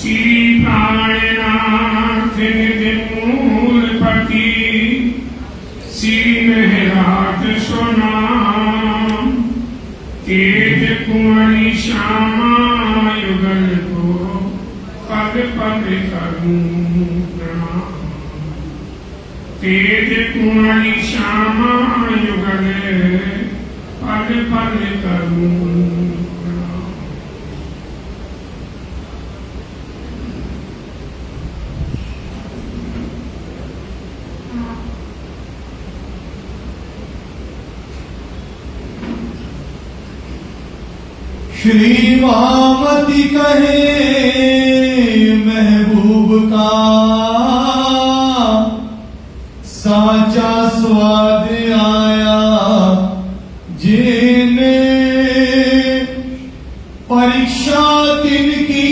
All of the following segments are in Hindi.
श्री प्राणनाथ निधि मूलपति श्री महराज सोनाम तेज कुंवरी श्यामा युगल को पद पद करूं प्रणाम। तेज कुंवरी श्यामा युगल पद पद करूं प्रणाम। श्री महामती कहे महबूब का साचा स्वाद आया जिने परीक्षा तिनकी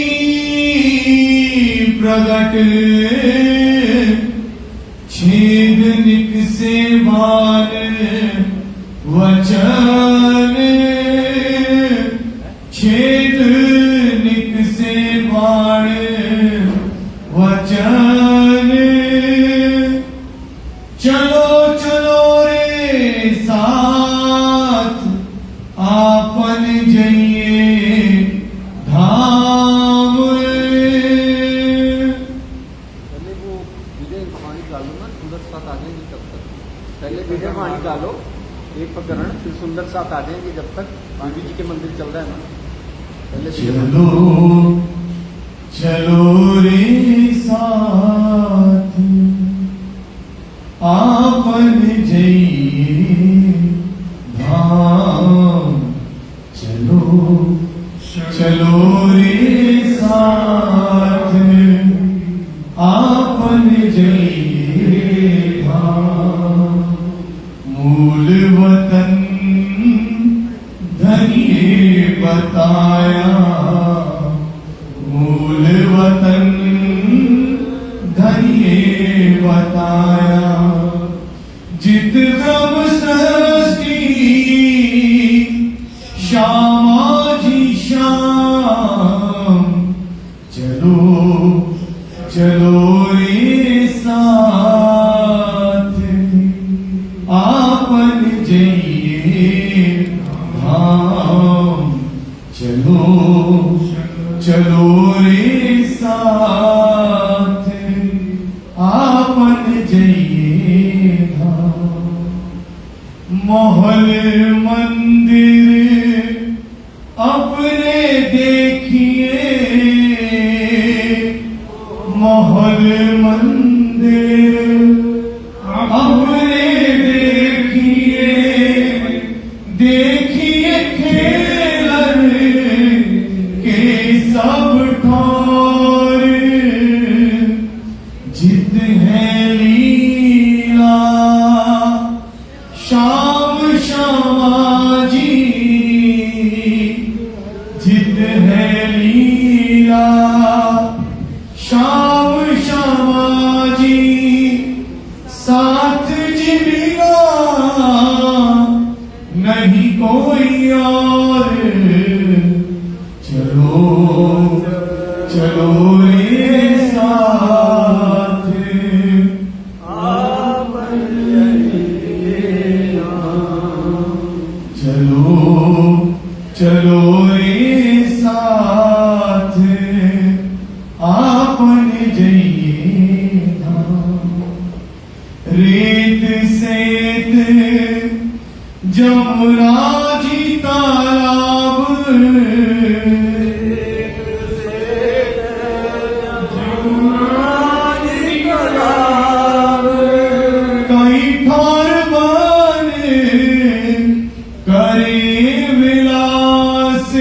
प्रगट छेद निक से मान वचन छेद निक से बाण वचन चलो चलो रे साथ आपन जइए धाम। पहले वो वीडियो कहानी डालो ना, सुंदर साथ आ जाएंगे तब तक। पहले वीडियो कहानी डालो एक प्रकरण, फिर सुंदर साथ आ जाएंगे जब तक देवी जी के मंदिर चल रहा है ना। पहले चलो चलो रे साथ आपन जइए धाम। चलो चलो रे साथ आपन जइए धाम। मूल वतन धनिए बताया, मूल वतन धनिए बताया। जित ब्रह्म सृष्टि श्यामा जी श्याम। चलो चलो रे साथ आपन जइए धाम। चलो चलो रे साथ आपन जइए धाम। महल मंदिर अपने देखिए, महल मंदिर अपने देखिए। देखिए खेलन के सब ठार जित है लीला श्याम श्यामा जी। जित है लीला श्याम श्यामा जी। साथ जिबिया नहीं कोई और। चलो चलो रे साथ आपन जइए धाम। चलो चलो रे साथ आपन जइए धाम। रेत सेत जमुना जी तालाब, जमुना जी तालाब। कई ठार बन करे विलास,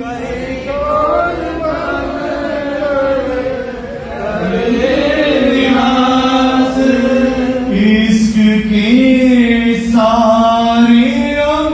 कई ठार बन करे विलास। इश्क के सारे अंग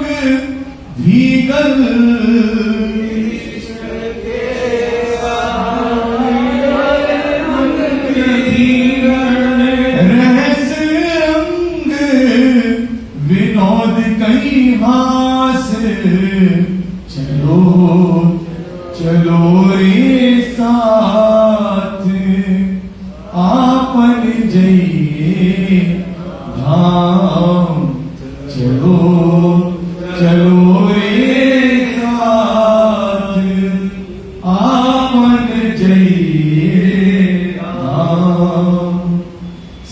आपन जइए राम।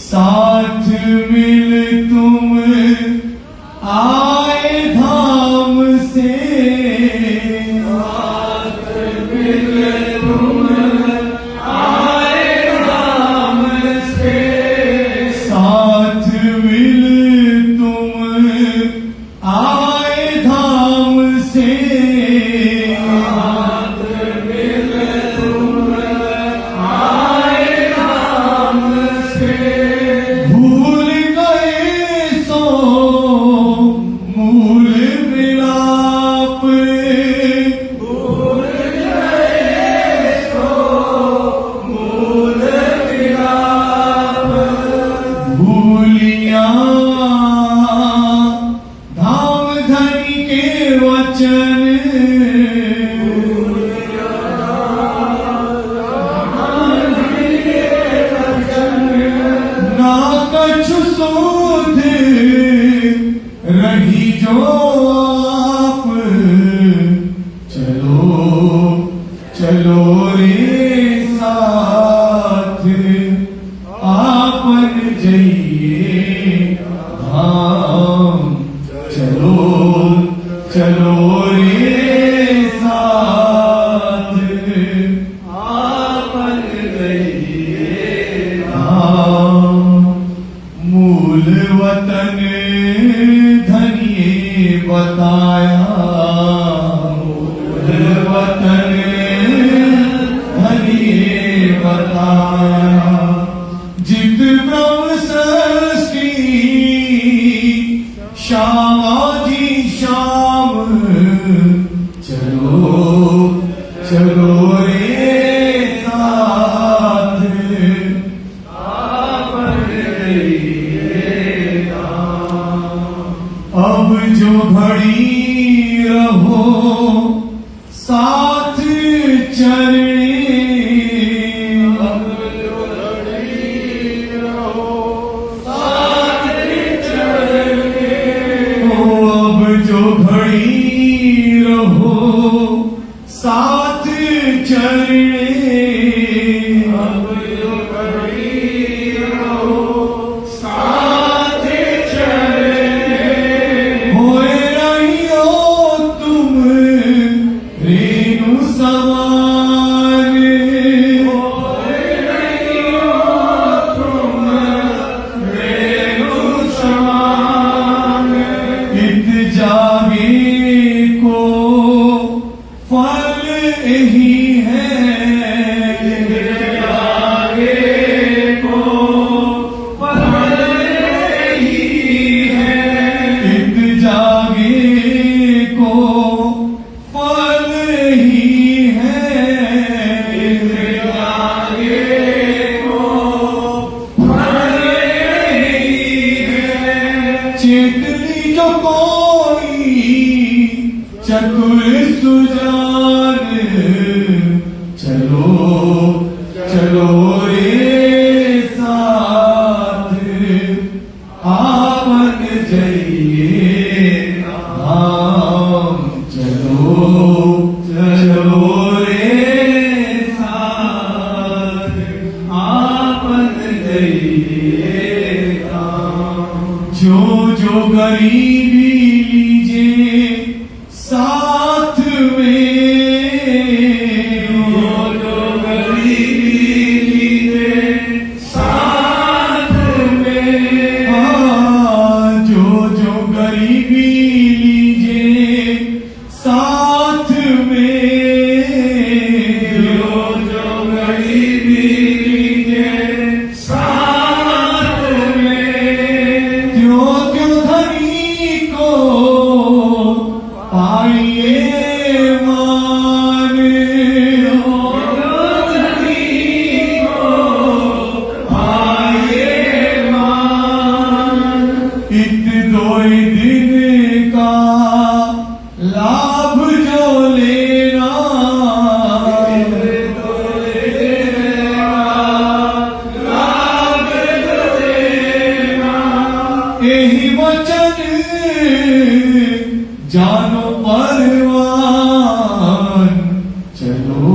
साथ मिल तुम आए धाम से, साथ मिल तुम आए धाम से, साथ मिल तुम आए धाम से, साथ मिल तुम आए धाम से। भूल गए सो मूल मिलाप, भूल गए सो मूल मिलाप, भूलिया धाम धनी के वचन, ना कछु शोध रही जो आप, चलो चलो रे साथ आपन जइए धाम। चलो चलो रे साथ आपन जइए धाम। मूल वतन धनिए बताया, मूल वतन धनिए बताया। जित ब्रह्म सृष्टि श्यामा जी श्याम, चलो चलो रे साथ आपन जइए धाम। अब जो घड़ी रहो साथ चरणे, अब जो घड़ी रहो साथ चरणे, अब जो घड़ी रहो साथ चरणे, अब जो घड़ी रहो साथ चरणे। होए रहियो तुम रेणु समान, होए रहियो तुम रेणु समान। इत जागे को फल यही है, इत जागे को फल यही है, इत जागे को फल ही है, इत जागे को फल ही है। चेतनी जो कोई चतुर सुजान, चलो चलो रे साथ आपन जइए धाम। चलो चलो रे साथ आपन जइए धाम। जो गरीबी लीजिए साथ में, जो गरीबी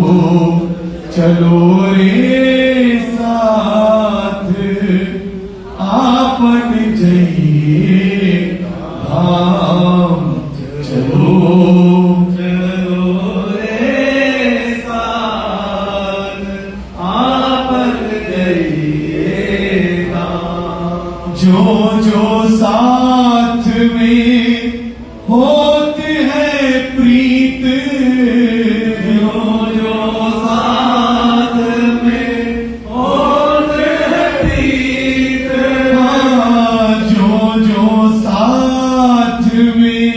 चलो रे साथ आपन जइए धाम चलो रे साथ आपन जइए धाम जो जो साथ में होते हैं प्रीत जो जो साथ में होते हैं प्रीत जो जो साथ में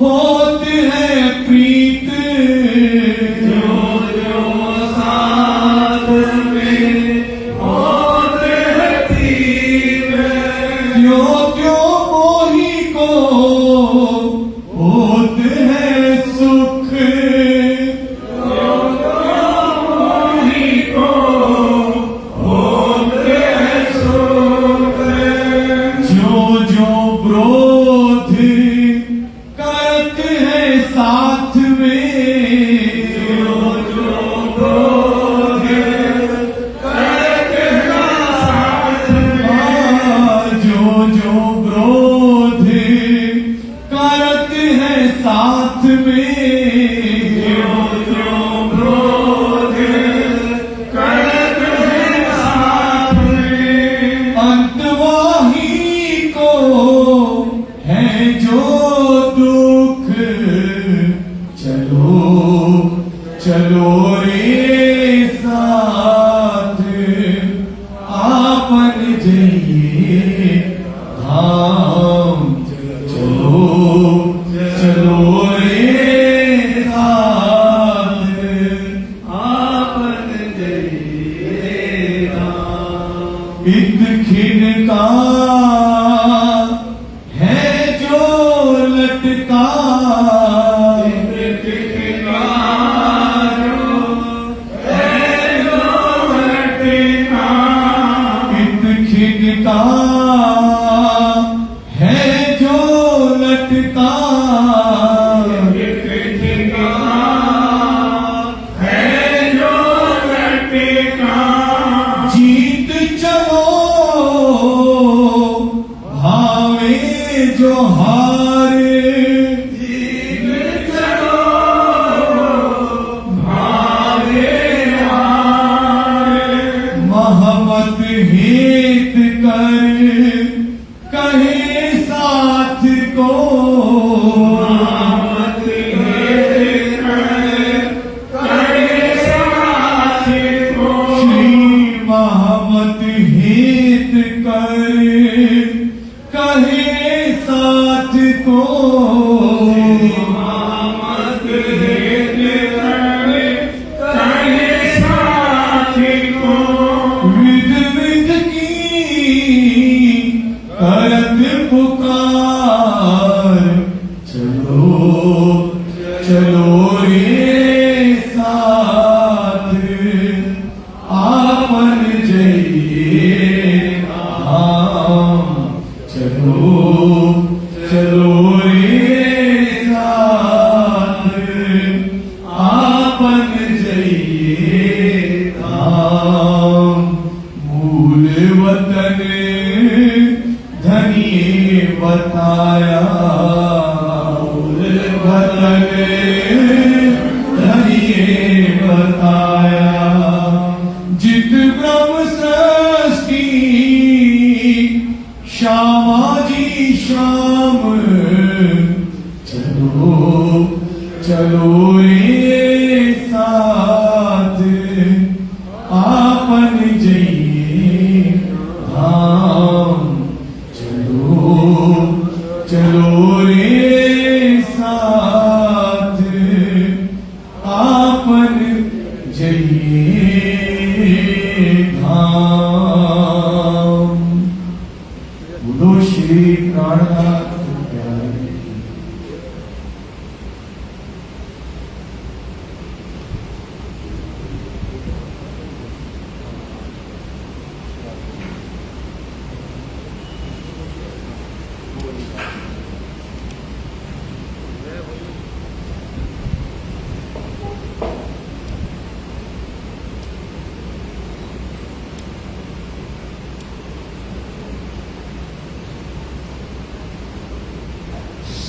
होते हैं प्रीत जो जो साथ में होते हैं प्रीत क्यों मोही को होते हैं सुख मोही को होते हैं सुख जो जो विरोध करते हैं साथ में जो जो विरोध करते हैं साथ में जो जो विरोध करते हैं साथ में जो जो विरोध करते हैं साथ में अंतवाही को है जो दुख चलो चलो रे साथ आपन जइए धाम चलो चलो रे साथ आपन जइए धाम एक खिन का है जो लटका एक खिन का है जो लटका एक खिन का है जो लटका एक खिन का है जो लटका जीत चलो भावे जो हारे जीत चलो भावे हारे महमत हेत कर कहे साथ को महमत हेत कर कहे साथ को श्री महमत हेत कर कहे साथ को महमत हेत कर कहे साथ को विध विध की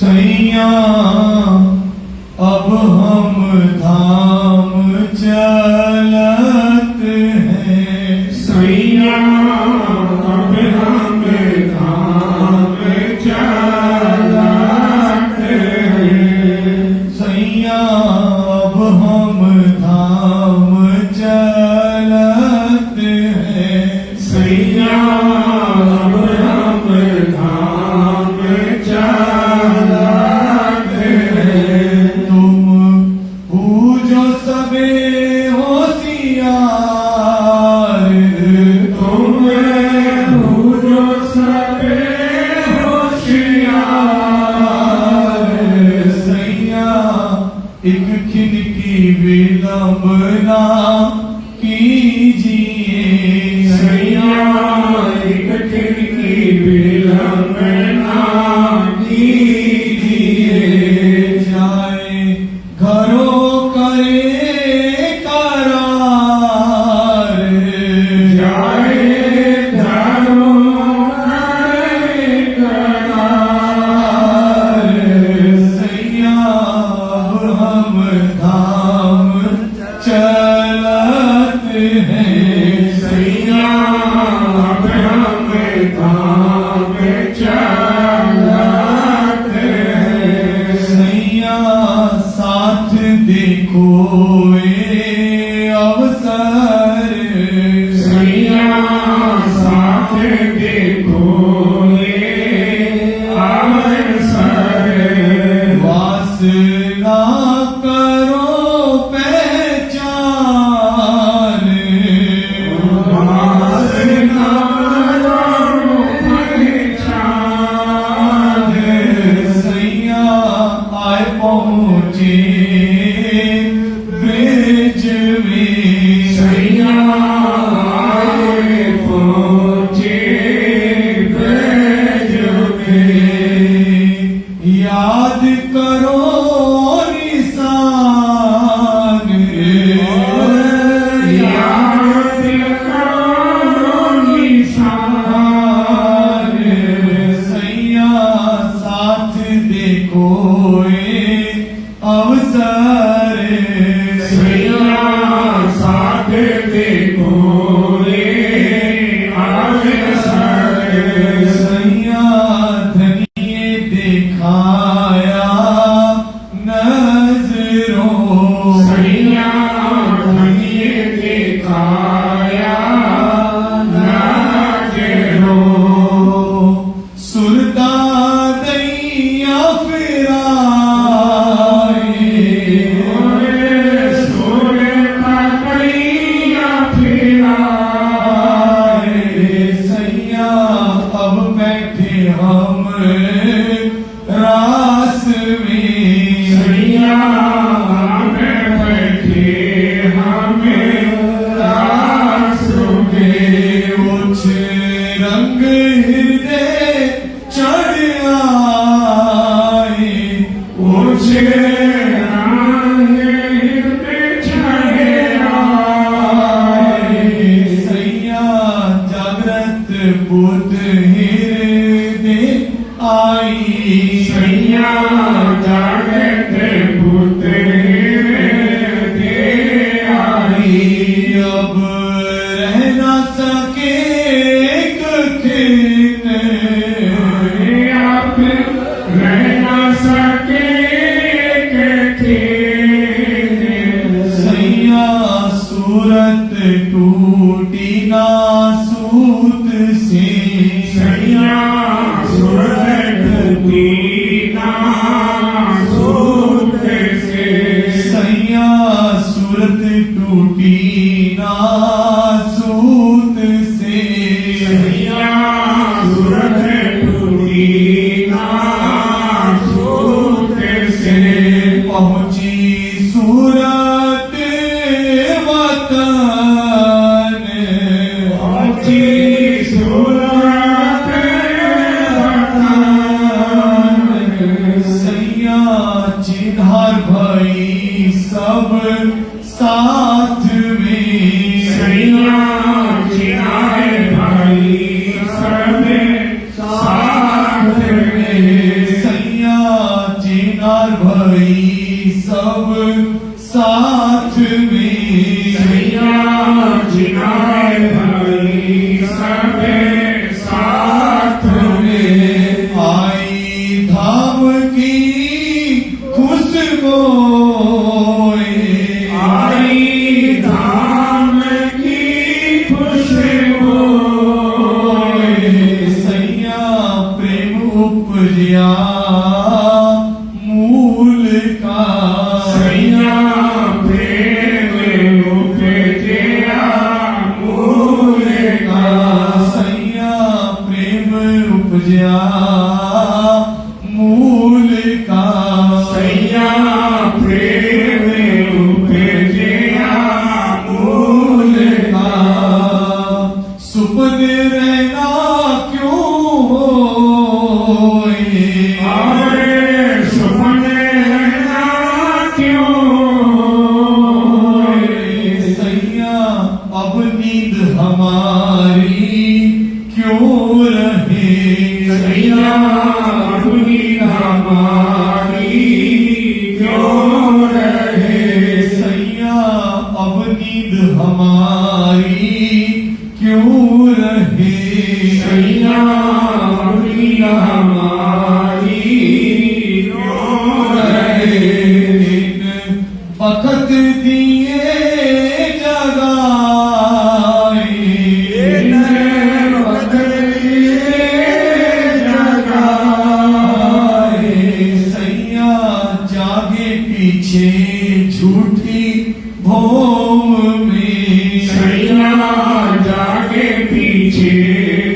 सैया अब हम धाम चलत हैं सैया अब हम धाम चलत हैं सैया अब हम धाम चलत हैं सैया अब हम धाम चलत हैं तुम पूजो सबे होशियार तुम पूजो सबे होशियार सैया एक खिन की विलंबना कीजिए सैया एक खिड़की विलंबना कीजिए जाए घरों करे करार जाए घरों करे करार सैया अब हम धाम चलत हैं सैया अब हम धाम चलत हैं सैया साथ देखो ये अवसर सैया साथ देखो ये अवसर वासना करो पहचान वासना करो पहचान सैया आए पहुँचे ब्रिज में सैया आए पहुँचे ब्रज में याद करो निशान याद करो निशान सैया साथ देखो ये अवसर सैया साथ देखो ये अवसर सैया धनिये दिखाया नजरों सैया धनिये दिखाया नजरो सुरता दैया फिराए सुर का कैया फिराए सैया अब बैठे हम रास में सैया में बैठे हमें रास में कुछ रंग हृदय चढ़ आए कुछ रंग हृदय चढ़े आए सैया जागृत बुद्ध हृदय आई सैया जागृत बुद्ध हृदय आई अब रह न सके कठिन आप रह न सके सैया सूरत टूटी ना सूत से सैया सूरत दीना सूत से सैया सूरत टूटी ना सूत से सैया सूरत दीना सूत से पहुंची सूरत वतन पहुंची सूरत वतन सैया चिन्हार भई सब साथ में सैया चिनाए भाई सब साथ में सैया चिनाए भाई सब साथ में। आई धाम की खुशबू, आई धाम की खुशबू, सैया प्रेम उपजिया मूल का। सैया प्रेम उपजया मूल का। सैया प्रेम उपजिया मूल का। सैया प्रेम उपजया मूल का। सुपन रहना क्यों होए, अरे सुमन रहना क्यों होए। सैया अब नींद हमारी क्यों रहे। सैया अपनी हमारी क्यों रहे। सैया अब नींद हमारी क्यों रहे। सैया अपनी हमारी क्यों रहे। इन बखत दिए जगाए, सैया जागे पीछे झूठी भोम में। सैया जागे पीछे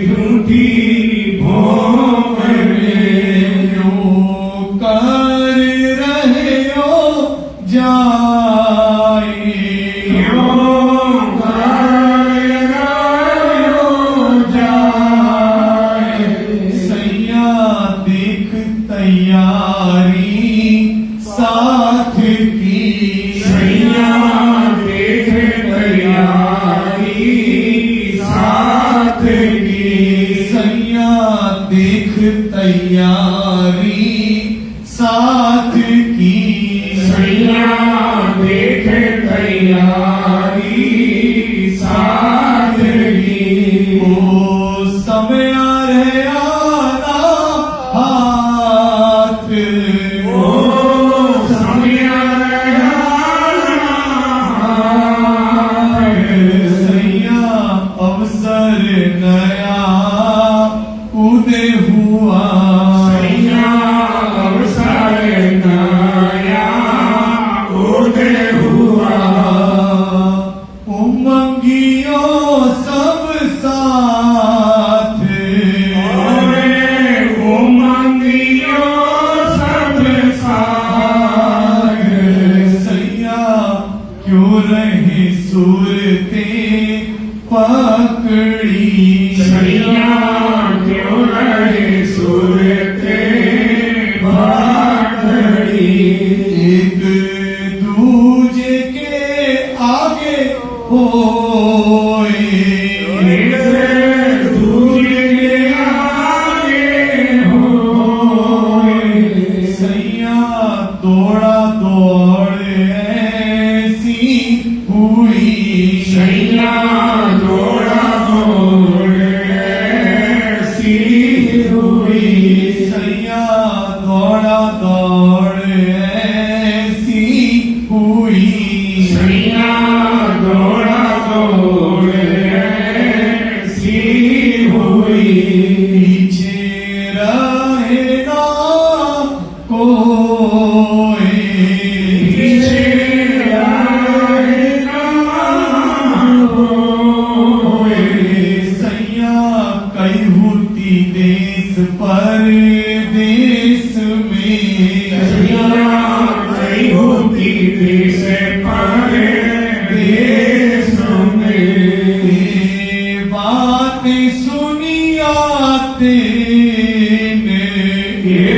झूठी भोग में। जो कर रहे हो जाए, क्यों कर रहे हो जाए। सैया देख तैयारी साथ की। सैया देख तैयारी साथ की। सैया देख तैयारी साथ की। सैया देख तैयारी साथ की। ओ समय रहे आना हाथ, ओ समय सैया अवसर नया उदय हुआ। सैया अवसर नया उदय हुआ। उमंगियों सब साथ, अरे उमंगियों सब साथ। सैया क्यों रहे सूरते पकड़ी। सैया क्यों रहे सूरते पकड़ी। एक दूजे के आगे होए, एक दूजे के आगे होए। सैया दौड़ा दौड़ ऐसी हुई। सैया दौड़ा दौड़ ऐसी हुई। सैया दौड़ा दौड़ ऐसी हुई। सैया दौड़ा दौड़ ऐसी हुई। पीछे रहे ना कोई, पीछे आए ना कोई। सैया कई होती देश परदेश में। सैया कई होती देश परदेश में। ये बातें सुनी आते ने, ये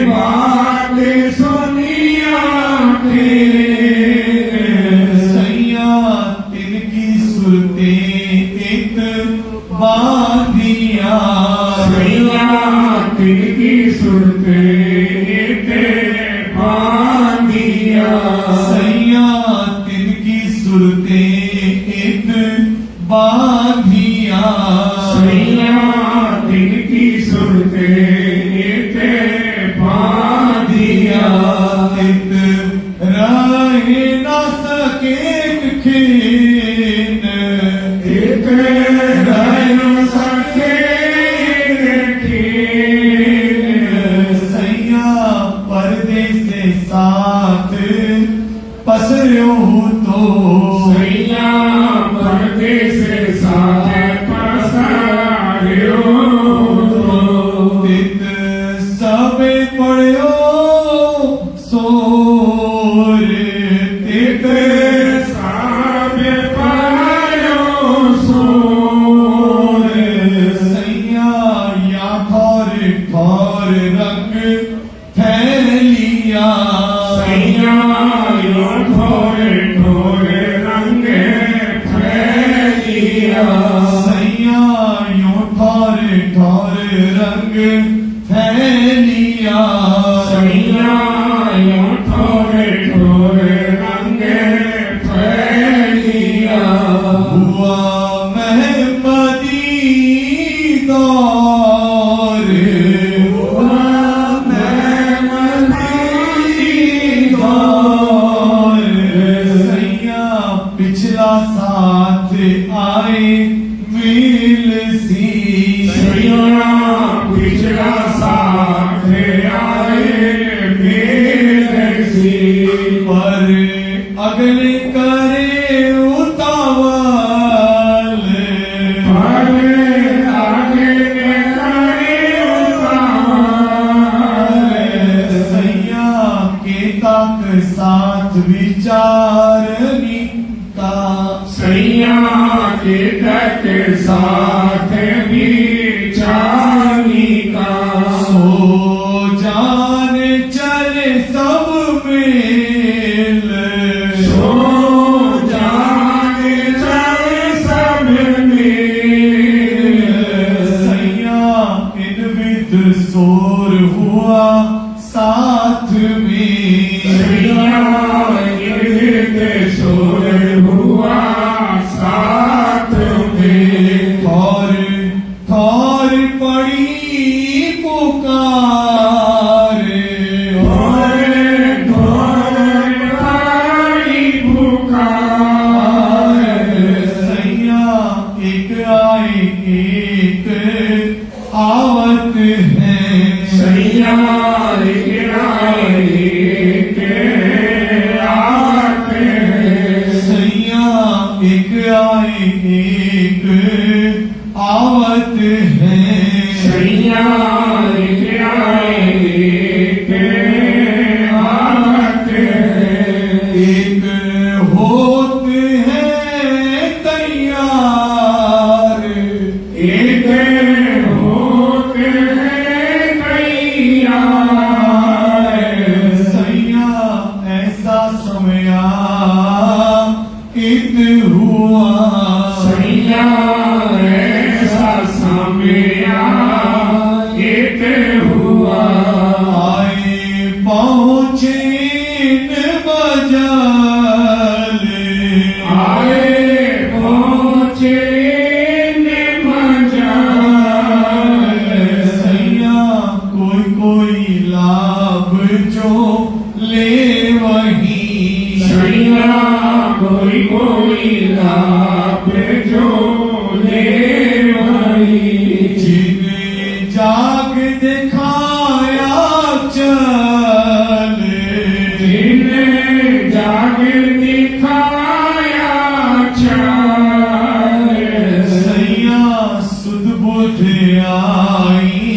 बात सुनिया थे। सैया तिनकी सुरते एक बांधिया। सैया तिनकी सुरते बांधिया। सैया तिनकी सुरते एक बाधिया सैया दिन की सुरते ते बाधिया तित रह न सके खीन एक रह सके सैया परदेस साथ पसरो तो सैया परदेस साथ पसारियो तित सबे पढ़ो सोर तित साबे पायो सोर सैया या ठौर रंग फैलिया सैया यो ठोरे ठोरे रंग फैलिया सैया यो ठौर रंग फैलिया सैया यो ठोरे ठोरे रंग फैलिया हुआ महमदी दौर सैया पिछला साथ आए मिल सी सैया पिछला साथ आए मेरे सी पर अगले करे उतावल आगे सैया के तक साथ विचारनी का सैया के तक साथ विचारी का सो जान चले सब मेल सो जाने चले सब में सैया इन विद शोर हुआ साथ में सैया गिरते सोर हुआ साथ में और थौर पड़ी पुकार सैया एक आए एक आवत है सैया एक आए एक आवत है एक होत है तैयार सैया ऐसा समय इत हुआ आए पहुँचे न बजाल सैया कोई लाभ जो ले वही कोई लाभ जो ले वही जिन जाग दिखाया चल जिन्हें जाग दिखाया चाल सैया सुध बुध आई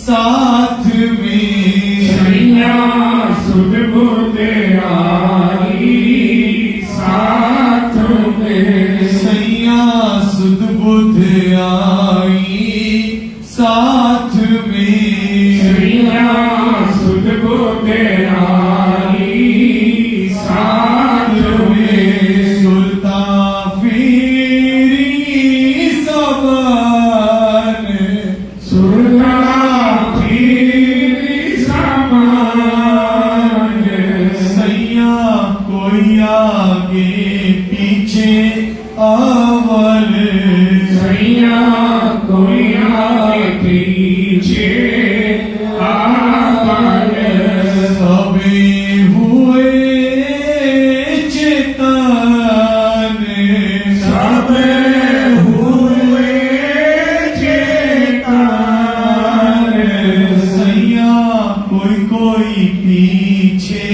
साथ में सैया सुध बुध आई साथ में सैया सुध बुध आई साथ में सैया सुध बुध आई साथ में सुल्तान फिरी सबन सुरता फिर समान सैया कोई आगे पीछे अवल सैया कोई आगे पीछे आपन सबे हुए चेतन सब हुए चेतन सैया कोई पीछे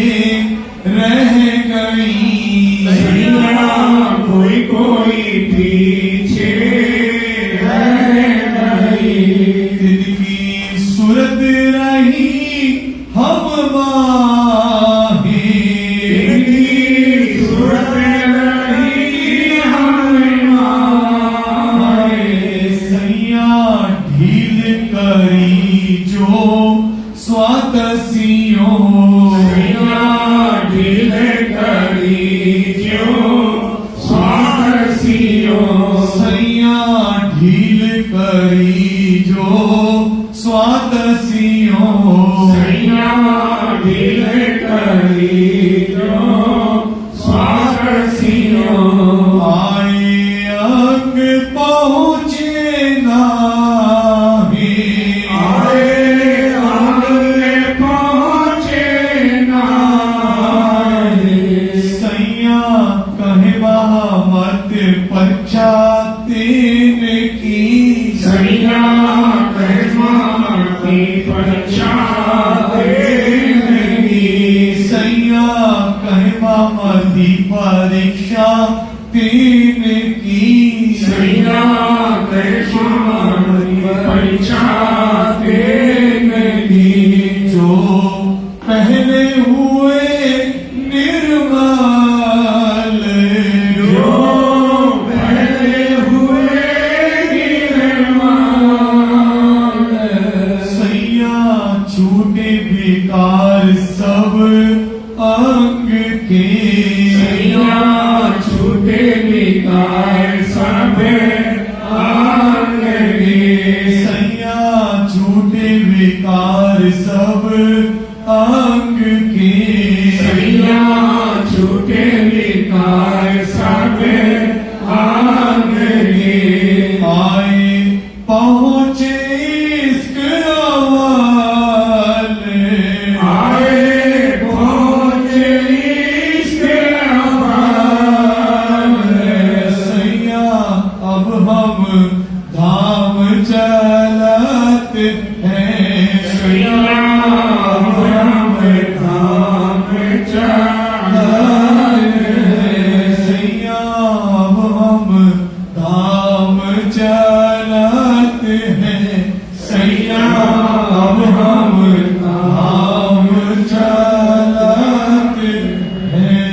रह गई सैया कोई पीछे रह गई जिनकी सूरत रही हम माहे इनकी सूरत रही हम माए सैया ढील करी जो स्वातसियों सैया ढील करी जो स्वातसियों सैया ढील करी जो स्वातसियों सैया ढील करी जो स्वातसियों आए अंग पहुँचे नाही आए आगे पहुँचे नारे सैया कहवा मत पश्चाते की सैया कहमाती पहचाते नहीं सैया कहवा मती परीक्षा तीन की सैया कहमाती पहचाते नहीं जो पहले हुए निर्मल जो पहले हुए निर्मल सैया छूटे विकार सब अंग के सैया छूटे विकार सब आंगे सैया छूटे विकार सब अंग के सैया छूटे विकार सब आंगे आए पहुँचे इश्क अव्वल आए पहुँचे इश्क अव्वल सैया अब हम धाम चलत हैं सैया हम धाम चले सैया अब हम धाम चलत हैं सैया अब हम धाम चलत हैं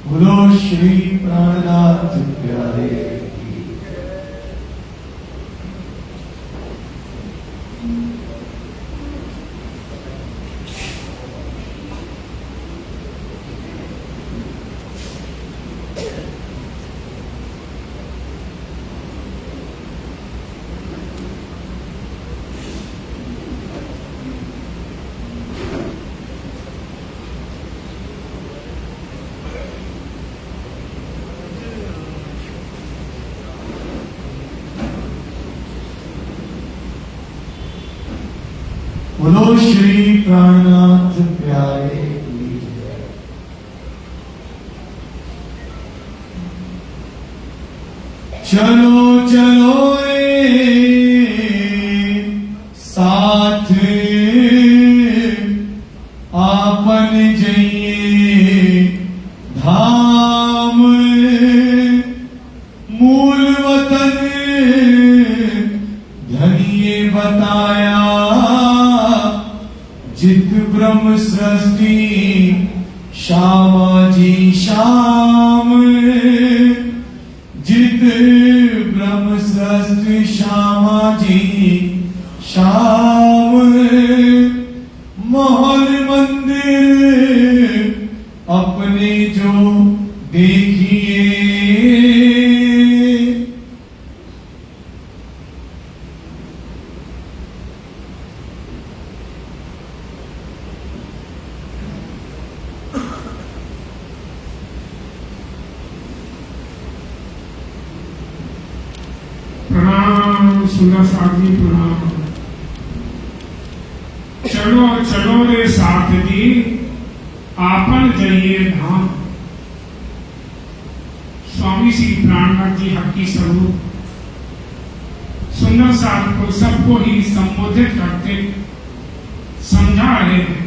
बोलो श्री प्राणनाथ प्यारे बोलो श्री प्राणनाथ प्यारे की जय। चलो चलो रे साथ आपन जइए धाम मूल वतन धनिये बताया जित ब्रह्म सृष्टि श्यामा जी श्याम जित ब्रह्म सृष्टि श्यामा जी श्याम महल मंदिर अपने जो देखिए प्रणाम सुंदर साथ जी, प्रणाम। चलो चलो रे साथ जी, आपन जाइए धाम। स्वामी श्री प्राणनाथ जी हक्की स्वरूप सुंदर साथ को सबको ही संबोधित करते समझा रहे हैं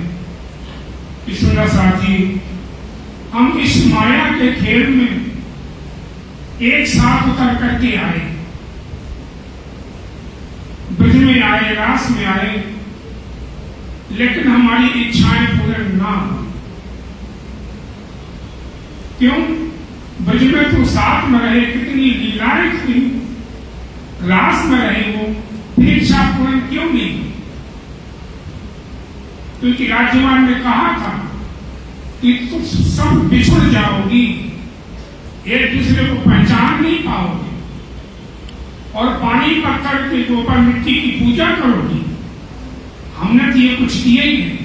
कि सुंदर साथ जी, हम इस माया के खेल में एक साथ उतर करके आए, ब्रज में आए, रास में आए, लेकिन हमारी इच्छाएं पूर्ण ना हुई। क्यों? ब्रज में तो साथ में रहे, कितनी लीलाएं थी, रास में रहे, वो इच्छा पूर्ण क्यों नहीं हुई? क्योंकि राज्यवान ने कहा था कि तुम सब बिछुड़ जाओगी, एक दूसरे को पहचान नहीं पाओगे और पानी पत्थर के ऊपर मिट्टी की पूजा करोगी। हमने तो ये कुछ किया ही नहीं।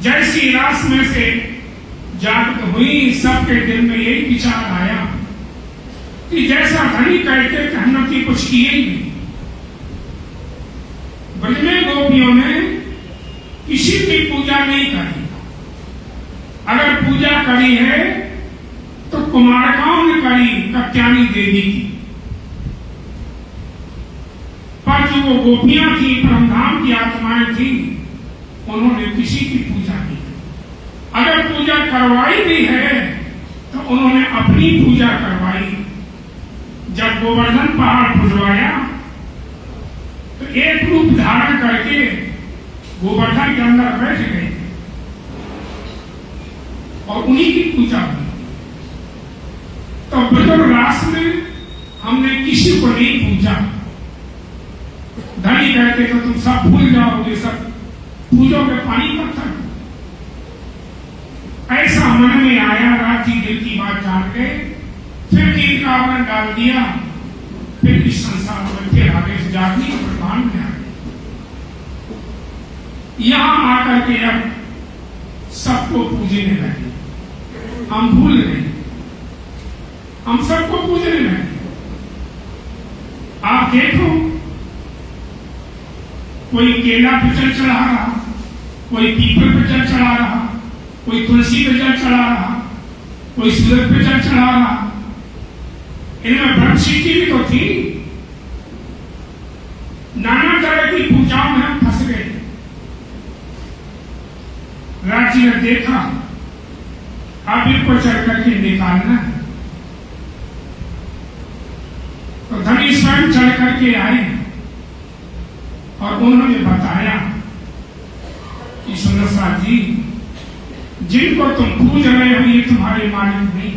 जैसी रास में से जागृत हुई, सबके दिल में यही विचार आया कि जैसा धनी कहते कि हमने तो कुछ किए ही नहीं। ब्रज में गोपियों ने किसी की पूजा नहीं करी। अगर पूजा करी है तो कुमारकाओं ने करी, कत्यानी देवी की। पर जो वो गोपियां थी, परमधाम की आत्माएं थी, उन्होंने किसी की पूजा नहीं की। अगर पूजा करवाई भी है तो उन्होंने अपनी पूजा करवाई। जब गोवर्धन पहाड़ खुजवाया तो एक रूप धारण करके गोवर्धन के अंदर बैठ गए और उन्हीं की पूजा हुई। तो ब्रज रास में हमने किसी को नहीं पूजा। धनी कहते तो तुम सब भूल जाओगे, सब पूजोगे पानी पत्थर। ऐसा मन में आया, रात ही दिल की बात जान के फिर नींद का आवरण डाल दिया। फिर इस संसार में फिर आगे से जागनी प्रधान में आ गए। यहां आकर के अब सबको पूजने लगे। हम भूल गए, हम सबको पूजने लगे। आप देखो, कोई केला पे जल चढ़ा रहा, कोई पीपल पे जल चढ़ा रहा, कोई तुलसी पे जल चढ़ा रहा, कोई सूरज पे जल चढ़ा रहा। इनमें ब्रह्म सिद्धि भी तो थी। नाना तरह की पूजाओं में हम फंस गए। राज्य ने देखा अब इनको चढ़ करके निकालना है, तो धनी स्वयं चढ़ करके आए और उन्होंने बताया कि सुंदर साथ जी, जिनको तुम पूज रहे हो ये तुम्हारे मालिक नहीं।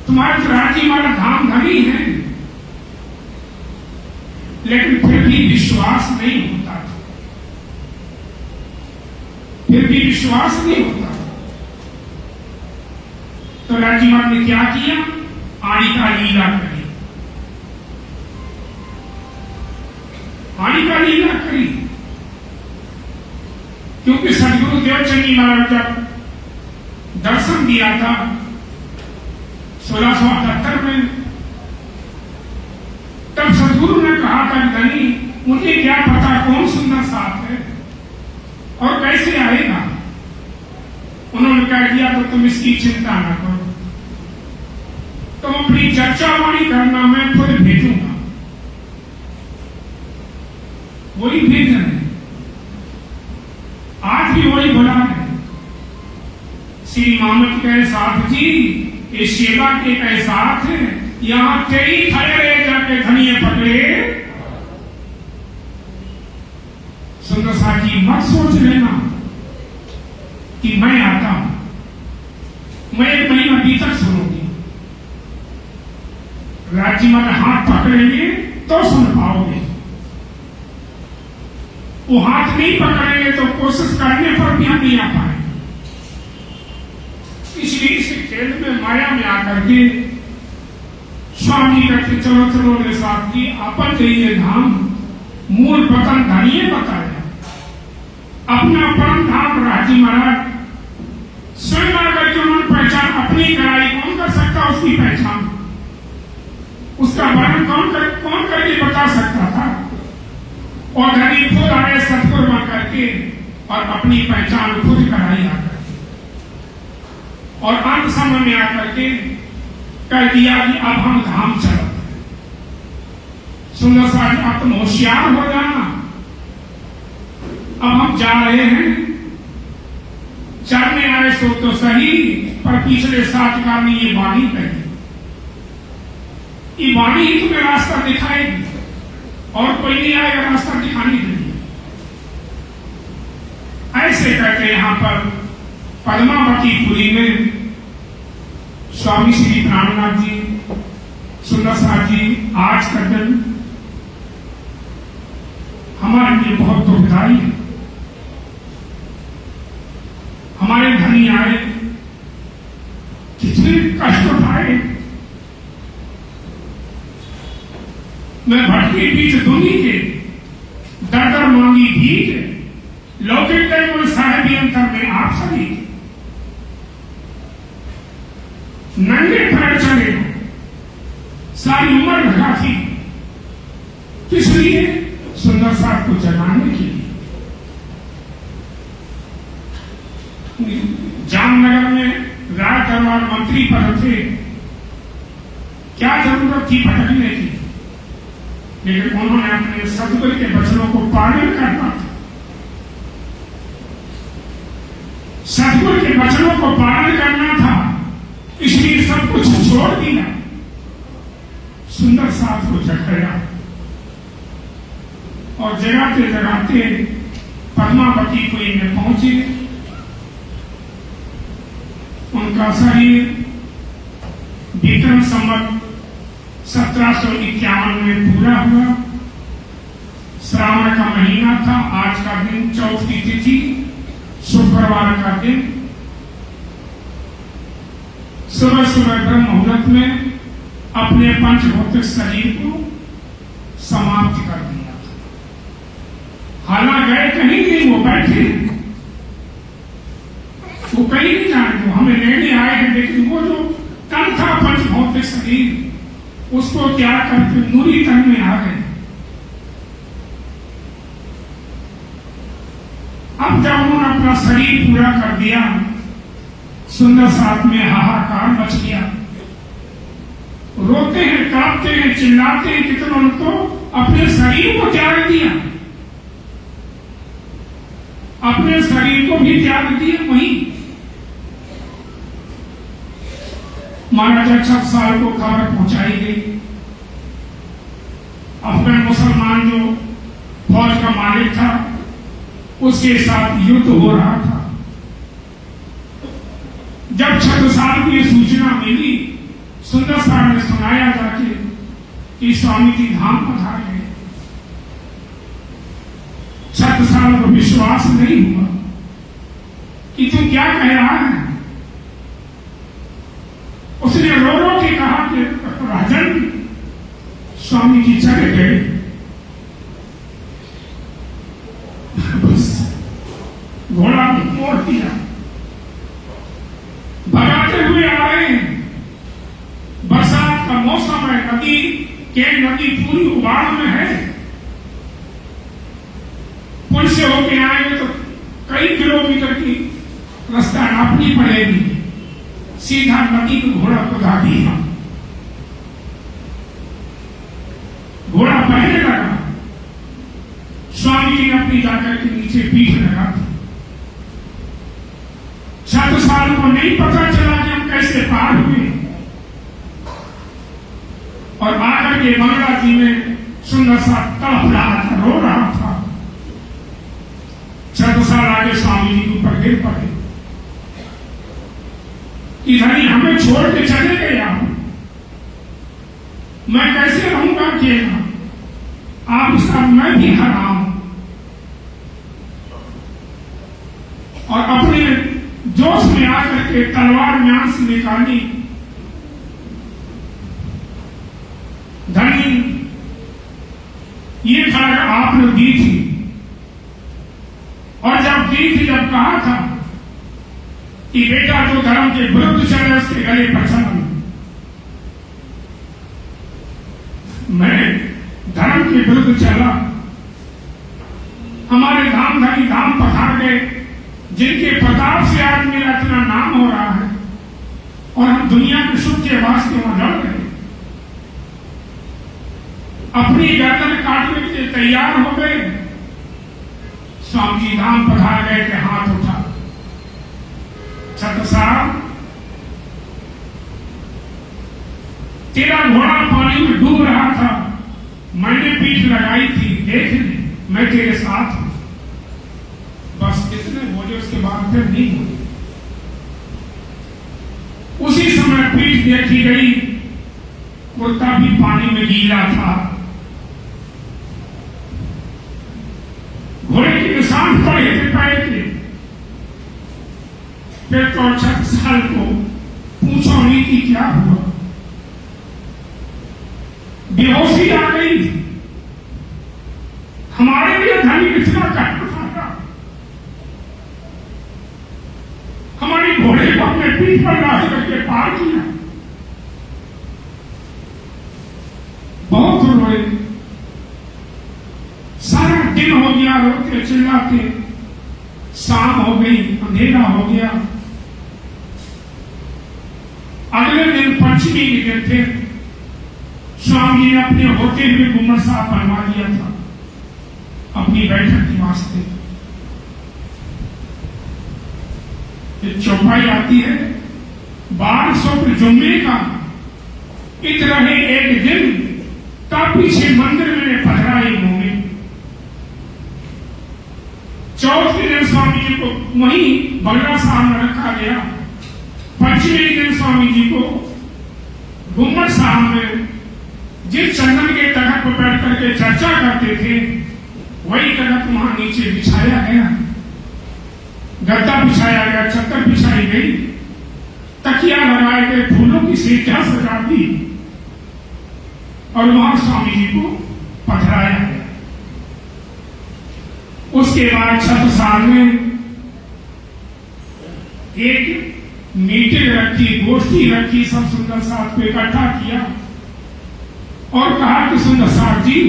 तुम्हारे तो राज्य वाला धाम धनी है, लेकिन फिर भी विश्वास नहीं होता था। फिर भी विश्वास नहीं होता। तो राज्यवान ने क्या किया? आड़ी का लीला करी। आड़ी का लीला करी क्योंकि सदगुरु देवचंदी महाराज जब दर्शन दिया था 1678 में, तब सदगुरु ने कहा था धनी, मुझे क्या पता कौन सुंदर साथ है और कैसे आएगा। उन्होंने कह दिया तो तुम इसकी चिंता न करो, तुम अपनी चर्चावाणी करना, मैं खुद भेजूंगा। वही भेज रहे हैं, आज भी वही बुला रहे। श्री मामत के साथ जी, ये सेवा के साथ है, यहां कई खड़े रहे जाके धनिये पकड़े। सुंदर साथ जी मत सोच लेना कि मैं आता हूं, मैं 1 महीना भीतर सुनूंगी। राज्य में हाथ पकड़ेंगे तो सुन पाओगे, वो हाथ नहीं पकड़ेंगे तो कोशिश करने पर भी हम नहीं आ पाएंगे। इसलिए इस खेल में माया में आकर के स्वामी कहते चलो चलो रे साथ जी, अपन जाइए धाम। मूल पतन धनिये बताया, अपना परम धाम राज्य महाराज स्वयं आकर के उन्होंने पहचान अपनी कड़ाई कौन कर सकता, उसकी पहचान, उसका वर्णन कौन करके बता सकता था। और धनी खुद आए सतपुर बन करके और अपनी पहचान खुद कराई आकर और अंत समय में आकर के कह दिया कि अब हम धाम चलते हैं। सुंदर सा अब तुम होशियार हो जाना, अब हम जा रहे हैं। चलने आए सो तो सही, पर पिछले साक्षात्कार में ये वाणी कही, ये वाणी ही तुम्हें रास्ता दिखाएगी और कोई नहीं आएगा रास्ता दिखाने के लिए। ऐसे करके यहां पर पद्मावतीपुरी में स्वामी श्री प्राणनाथ जी, सुंदर साथ जी, आज का दिन हमारे लिए बहुत दुखदाई है। हमारे धनी आए, कितने कष्ट उठाए। मैं भटकी बीच दुनी के, दर दर मांगी भीख, लौकिक गए वो साहेबी अंतर में आप सभी नंगे पैर चले, सारी उम्र लगा थी। किस लिए? सुंदर साहब को जगाने के लिए। जामनगर में राय दरबार मंत्री पद थे, क्या जरूरत थी भटकने की, लेकिन उन्होंने अपने सतगुरु के वचनों को पालन करना था। सतगुरु के वचनों को पालन करना था, इसलिए सब कुछ छोड़ दिया, सुंदर साथ को जगाया और जगाते जगाते पद्मावतीपुरी में पहुंचे। उनका शरीर विक्रम संवत 1751 में पूरा हुआ। श्रावण का महीना था, आज का दिन चौथी तिथि, शुक्रवार का दिन। सुबह सुबह ब्रह्म मुहूर्त में अपने पंचभौतिक शरीर को समाप्त कर दिया। हालां गए कहीं नहीं, वो बैठे, वो कहीं नहीं जाने, वो हमें लेने आए हैं, लेकिन वो जो तन था पंचभौतिक शरीर, उसको त्याग करके नूरी तन में आ गए। अब जब उन्होंने अपना शरीर पूरा कर दिया, सुंदर साथ में हाहाकार मच गया। रोते हैं, कांपते हैं, चिल्लाते हैं, कितनों ने तो अपने शरीर को त्याग दिया, अपने शरीर को भी त्याग दिया। वहीं महाराजा छत्रसाल को खबर पहुंचाई गई। अफगान मुसलमान जो फौज का मालिक था, उसके साथ युद्ध हो रहा था। जब छत्रसाल की सूचना मिली, सुंदर साहब ने सुनाया जाके कि स्वामी जी धाम पधार गए। छत्रसाल को विश्वास नहीं हुआ कि तू क्या कह रहा है। उसने रो रो के कहा कि राजन, स्वामी जी चले गए। बस घोड़ा मोड़ दिया, भगाते हुए आ रहे हैं। बरसात का मौसम है, नदी पूरी उबाड़ में है। पुल से होके आएंगे तो कई किलोमीटर की रास्ता नापनी पड़ेगी। सीधा नदी को घोड़ा को धा दिया, घोड़ा बहने लगा। स्वामी जी ने अपनी जाकर के नीचे पीठ लगा दी। छत्रसाल को नहीं पता चला कि हम कैसे पार हुए, और आकर के बंगला जी में सुंदर सा तड़प रहा था, रो रहा था। छत्रसाल आगे स्वामी जी के ऊपर गिर पड़े। इधर ही हमें छोड़ के चले गए आप, मैं कैसे रहूंगा अकेला, आप साथ मैं भी हराम। और अपने जोश में आकर के तलवार म्यान से निकाली। धनी ये खबर आपने दी थी, और जब दी थी, जब कहा था कि बेटा जो धर्म के विरुद्ध चले उसके गले पर चला। मैं धर्म के विरुद्ध चला, हमारे धाम धनी धाम पधार गए, जिनके प्रताप से आज मेरा इतना नाम हो रहा है, और हम दुनिया के सुख के वास्ते वहां लड़ गए, अपनी गर्दन काटने के लिए तैयार हो गए। स्वामी जी धाम पधार गए के हाथ उठा, छत्र साहब तेरा घोड़ा पानी में डूब रहा था, मैंने पीठ लगाई थी, देख ले मैं तेरे साथ हूं। बस इतने बोले, उसके बाद फिर नहीं बोले। उसी समय पीठ देखी गई, कुर्ता भी पानी में गीला था, घोड़े के निशान पड़े थे पैर के। फिर तो 6 साल को पूछो नहीं कि क्या हुआ, बेहोशी आ गई। हमारे लिए धनी इतना कष्ट उठाया, हमारी घोड़े को अपने पीठ पर लाद करके पार किया। बहुत रोए, सारा दिन हो गया रोते चिल्लाते, शाम हो गई, अंधेरा हो गया। अगले दिन पंचमी के दिन थे, स्वामी जी ने अपने होते हुए गुम्बद साहब बनवा दिया था अपनी बैठक के वास्ते। चौपाई आती है 1200 जुम्मे का, इतना ही एक दिन का पीछे मंदिर में पधराए मोमिन। चौथे दिन स्वामी जी को वहीं बगला साहब में रखा गया। पंचमी दिन स्वामी जी को गुम्बद साहब में जिस चंदन के तखत पर बैठ करके चर्चा करते थे, वही तखत वहां नीचे बिछाया गया, गद्दा बिछाया गया, चद्दर बिछाई गई, तकिया लगाए गए, फूलों की सीटियां सजा दी और वहां स्वामी जी को पधराया गया। उसके बाद 6 साल में एक मीटिंग रखी, गोष्ठी रखी, सब सुंदर साथ को इकट्ठा किया और कहा कि सुंदर साथ जी,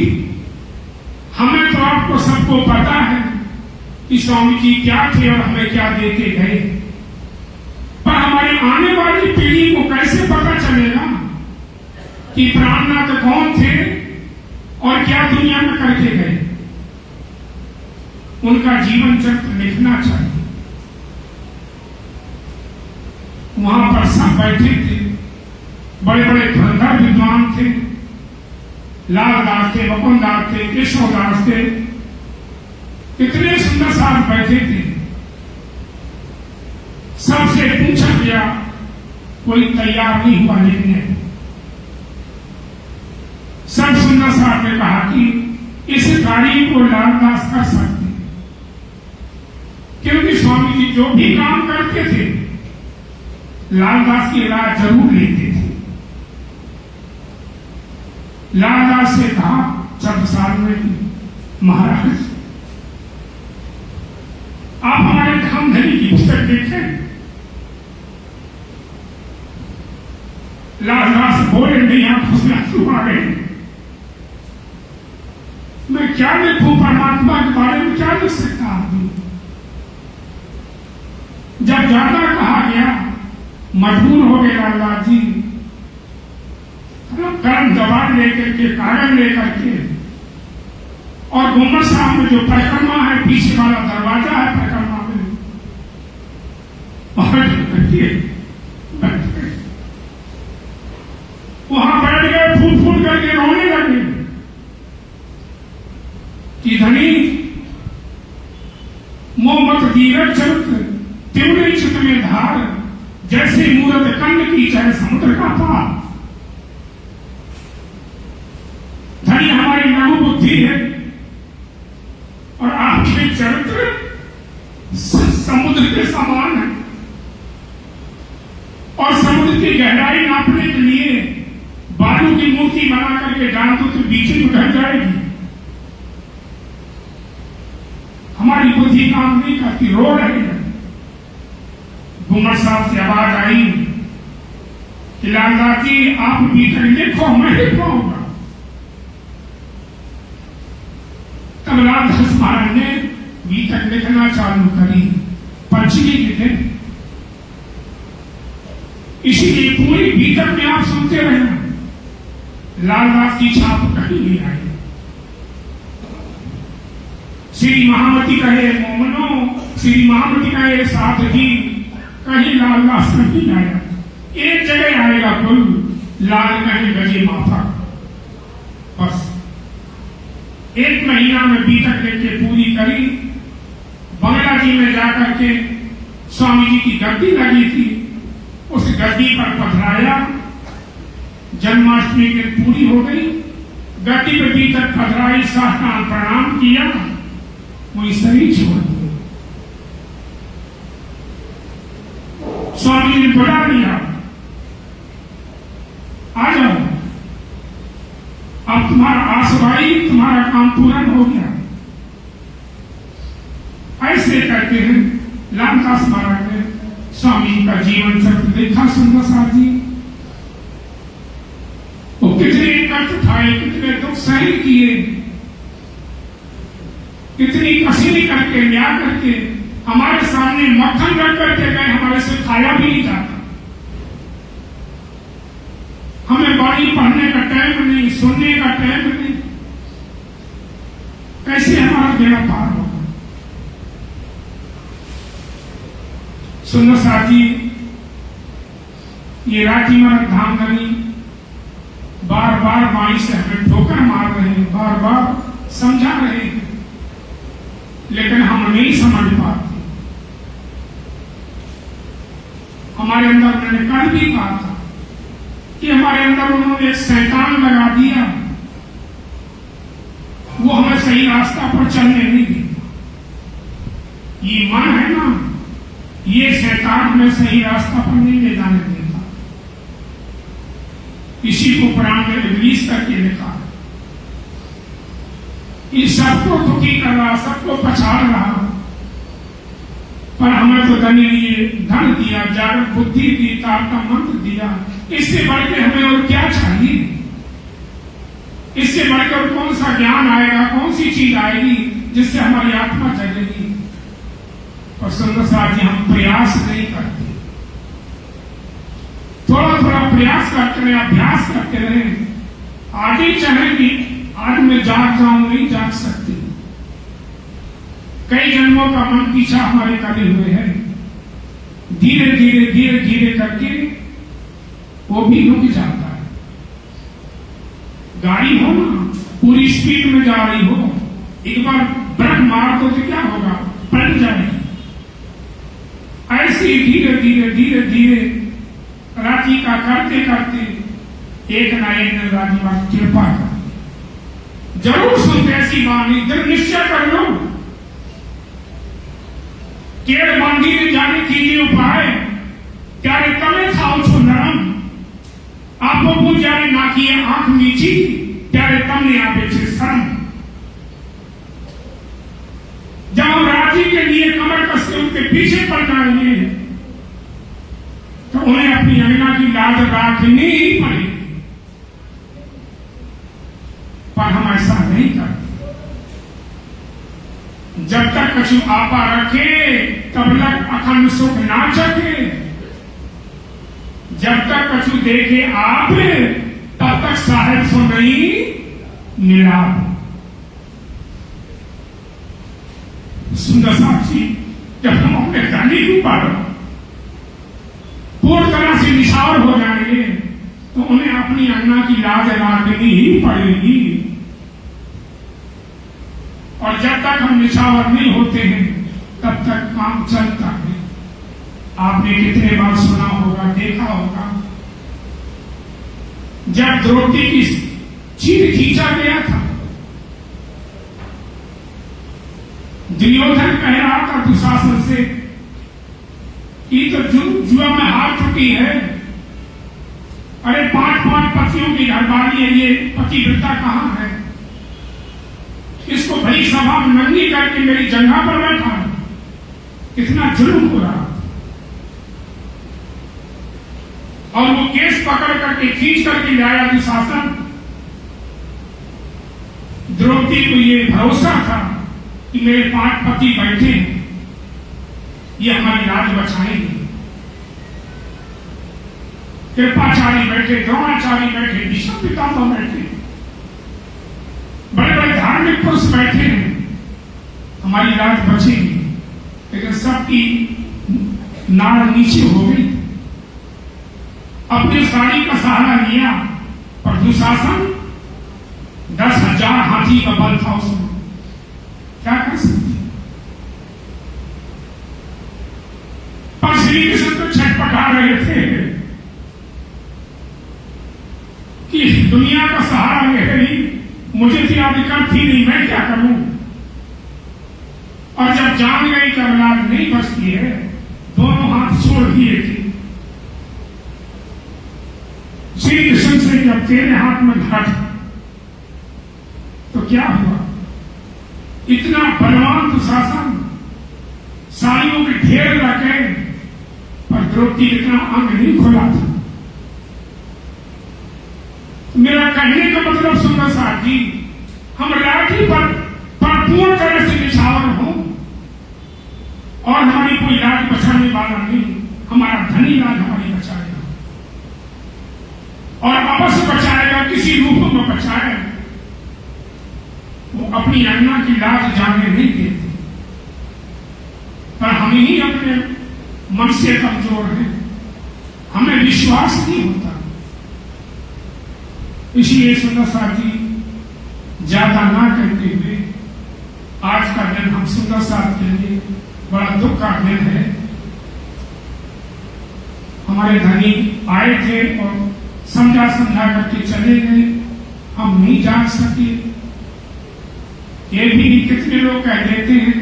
हमें तो आपको सबको पता है कि स्वामी जी क्या थे और हमें क्या देके गए, पर हमारी आने वाली पीढ़ी को कैसे पता चलेगा कि प्राणनाथ कौन थे और क्या दुनिया में करके गए। उनका जीवन चरित्र लिखना चाहिए। वहां पर सब बैठे थे, बड़े बड़े धुरंधर विद्वान थे, लालदास थे, मुकुंदास थे, केशवदास थे, कितने सुंदर साथ बैठे थे। सबसे पूछा गया, कोई तैयार नहीं हुआ लिखने। सब सुंदर साथ ने कहा कि इस कार्य को लालदास कर सकते, क्योंकि स्वामी जी जो भी काम करते थे लालदास की राय जरूर लेते थे। लालदास से कहा 6 साल में, महाराज आप हमारे धाम धनी की पुस्तक देखें। लालदास बोले, नहीं आप उसमें आंसू आ गए, मैं क्या लिखूं, परमात्मा के बारे में क्या लिख सकता आदमी। जब ज्यादा कहा गया, मजबूर हो गए लालदास जी, कलम दबान लेकर के, कागज लेकर के, और गुम्बद साहब में जो परिक्रमा है, पीछे वाला दरवाजा है परिक्रमा में, वहां बैठ गए, फूट फूट करके रोने लगे कि धनी मोहम्मद दीरक चरित्र तिवरे चित में धार, जैसे मूरत कंड की चाहे समुद्र का पार। धनी हमारी लघु बुद्धि है और आपके चरित्र समुद्र के समान है, और समुद्र की गहराई नापने के लिए बालू की मूर्ति बना करके डाल दो तो बीच में ढल जाएगी। हमारी बुद्धि काम नहीं करती, रो रही है। घूमर साहब से आवाज आई कि लालदास जी आप भीतर देखो, मैं लिखवाऊंगा। तब लालदास महाराज ने भीतर लिखना चालू करी, पंचमी के दिन। इसीलिए पूरी भीतर में आप सुनते रहना, लालदास की छाप कहीं नहीं आई। श्री महामती कहे मोमनो, श्री महामती कहे साधु कहीं लालदास नहीं आया। एक जगह आएगा कुल, लाल कहे गजे माथा। बस एक महीना में बीतक लेके पूरी करी। बंगला जी में जाकर के स्वामी जी की गद्दी लगी थी, उस गद्दी पर पधराया। जन्माष्टमी की पूरी हो गई, गद्दी पे बीतक पधराई, साष्टांग प्रणाम किया, वही शरीर छोड़ दिया। स्वामी ने बुला लिया, आ जाओ, अब तुम्हारा आसवाई, तुम्हारा काम पूरा हो गया। ऐसे कहते हैं लालदास महाराज ने स्वामी जी का जीवन चरित्र देखा। सुंदर साहब जी वो कितने कष्ट उठाए, कितने दुख सहन किए, कितनी कसीनी करके न्याय करके हमारे सामने मक्खन रख करके गए, हमारे से खाया भी नहीं जाता। हमें बाणी पढ़ने का टाइम नहीं, सुनने का टाइम नहीं, कैसे हमारा बेड़ा पार होगा। सुनो साथी, ये राजीमरत धामधनी बार बार बाणी से हमें ठोकर मार रहे हैं, बार बार समझा रहे हैं, लेकिन हम नहीं समझ पाते। हमारे अंदर, मैंने कल भी कहा था कि हमारे अंदर उन्होंने एक शैतान लगा दिया, वो हमें सही रास्ता पर चलने नहीं देता। ये मन है ना, ये शैतान हमें सही रास्ता पर नहीं ले जाने देता। इसी को कुरान में इब्लीस करके लिखा है। इन सबको दुखी कर रहा, सबको पछाड़ रहा, पर हमें तो धन दिया, जागृत बुद्धि दी, ताप का मंत्र दिया। इससे बढ़कर हमें और क्या चाहिए? इससे बढ़कर कौन सा ज्ञान आएगा, कौन सी चीज आएगी जिससे हमारी आत्मा जगेगी? और सुंदर साहब जी, हम प्रयास नहीं करते, थोड़ा थोड़ा प्रयास करते रहे, अभ्यास करते रहे, आगे चलेंगे। आज मैं जाग जाऊं, नहीं जाग सकती। कई जन्मों का मन पीछा हमारे करे हुए है, धीरे धीरे धीरे धीरे करके वो भी रुक जाता है। गाड़ी हो ना, पूरी स्पीड में जा रही हो, एक बार ब्रेक मार दो तो क्या होगा? पलट जाएगी। ऐसे धीरे धीरे धीरे धीरे राजी का करते करते एक ना एक दिन राजी बात कृपा कर जरूर सुनते। ऐसी बाणी दृढ़ निश्चय कर लो, केड़ बांधी ने जाने कीजिए उपाय, त्यारे तमे थाओ छो नरम, आपो पूजारे नाखिए आंख नीची, त्यारे तमने आपे छे शर्म। जब हम राजी के लिए कमर कस के उनके पीछे पड़ जाएंगे तो उन्हें अपनी अंगना की लाज रखनी ही पड़ेगी, पर हम ऐसा नहीं करते। जब तक कछु आपा रखे तब तक अखंड सुख ना चखे, जब तक कछु देखे आप तब तक साहेब सो नहीं निराप। सुंदर साक्षी, जब हम अपने गाने के ऊपर पूर्ण तरह से निशावर हो जाएंगे तो उन्हें अपनी अंगना की लाज रखनी ही पड़ेगी। और जब तक हम निशावर नहीं होते हैं तब तक काम चलता है। आपने कितने बार सुना होगा, देखा होगा, जब द्रौपदी की चीर खींचा गया था, दुर्योधन कह रहा था दुशासन से कि तो जुआ में हार चुकी है, अरे 5 पतियों की घरवाली है, ये पतिव्रता कहां है? इसको भली सभा में नंगी करके मेरी जगह पर बैठा, कितना जुल्म हो रहा। और वो केस पकड़ करके खींच करके लाया दुशासन। द्रौपदी को ये भरोसा था कि मेरे 5 पति बैठे हैं, ये हमारी लाज बचाएंगे। कृपाचार्य बैठे, द्रोणाचार्य बैठे, भीष्म पितामह बैठे, बड़े बड़े धार्मिक पुरुष बैठे हैं, हमारी लाज बचेगी। लेकिन सबकी नाड़ नीचे हो गई। अपनी साड़ी का सहारा लिया, पर दुशासन 10,000 हाथी का बल था उसमें, क्या कर सकते। पर श्री कृष्ण तो छटपटा रहे थे कि दुनिया का सहारा ले रही, मुझे तो अधिकार थी नहीं, मैं क्या करूं। और जब जान गई कि औलाद नहीं बचती है, दोनों हाथ छोड़ दिए थे। श्री कृष्ण से जब तेरे हाथ में घाट, तो क्या हुआ। इतना बलवान दुशासन, साड़ियों के ढेर लगे, पर द्रौपदी इतना अंग नहीं खोला था। मेरा कहने का मतलब सुंदर साथ जी, हम राज्य पर पूर्ण तरह से निछावर हो, और हमारी कोई लाज बचाने वाला नहीं, हमारा धनी लाज हमारी बचाएगा, और अवश्य बचाएगा, किसी रूप में बचाएगा। वो अपनी अन्ना की लाज जाने नहीं देते, पर हम ही अपने मन से कमजोर हैं, हमें विश्वास नहीं होता। इसलिए सुंदर साथी, ज्यादा ना कहते हुए आज का दिन हम सुंदर साथ के लिए बड़ा दुख का दिन है। हमारे धनी आए थे और समझा करके चले गए, हम नहीं जान सके। ये भी कितने लोग कह देते हैं,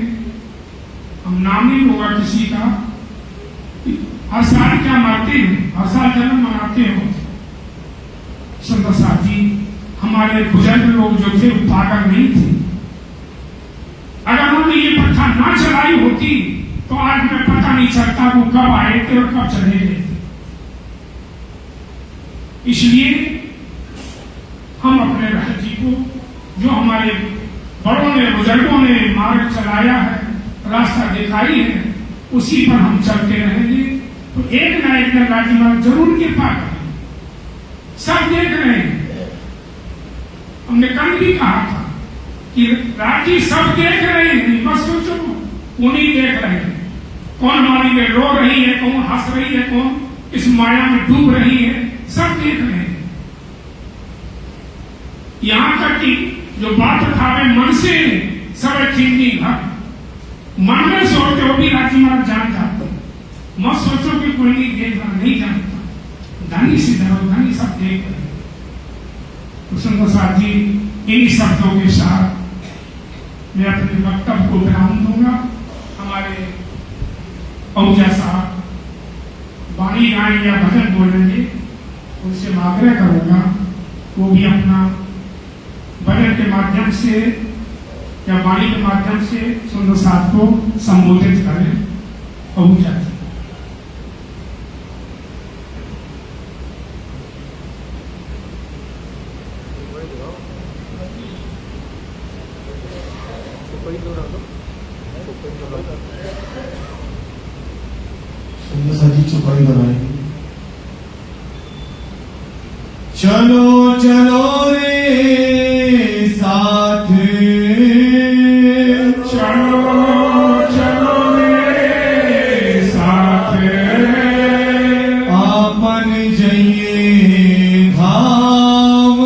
हम नाम नहीं होगा किसी का, हर साल क्या मरते हैं, हर साल जन्म मनाते हो। सुंदर साथी, हमारे बुजुर्ग लोग जो थे वो पागल नहीं थे। अगर उन्होंने ये प्रथा ना चलाई होती तो आज में पता नहीं चलता वो कब आए थे और कब चले गए थे। इसलिए हम अपने राज्य को, जो हमारे बड़ों ने, बुजुर्गों ने मार्ग चलाया है, रास्ता दिखाई है, उसी पर हम चलते रहेंगे। तो एक ना एक दिन राज्य में जरूर कृपा करेंगे। सब देख रहे हैं, हमने कल भी कहा था कि राज्य सब देख रहे हैं, बस सोचो वो नहीं देख रहे हैं। कौन हमारी में रो रही है, कौन हंस रही है, कौन इस माया में डूब रही है, सब देख रहे हैं। यहां तक कि जो बात उठावे मन से सब चीनी घर, मन में सोचते हो भी राज्य महाराज जान जाते, मत सोचो कि कोई नहीं देख रहा, नहीं जानता। धनी से धरो, धनी सब देख रहे हैं। तो सुंदर साथी, इन शब्दों के साथ मैं अपने वक्तव्य को विराम दूंगा। हमारे औजा साहब वाणी गाएं या भजन बोलेंगे, उनसे मैं आग्रह करूंगा वो भी अपना भजन के माध्यम से या वाणी के माध्यम से सुंदर साथ को संबोधित करें। औजा जी। सजी चौपाई बनाएंगे। चलो चलो रे साथ, चलो चलो रे साथ, आपन जइए धाम,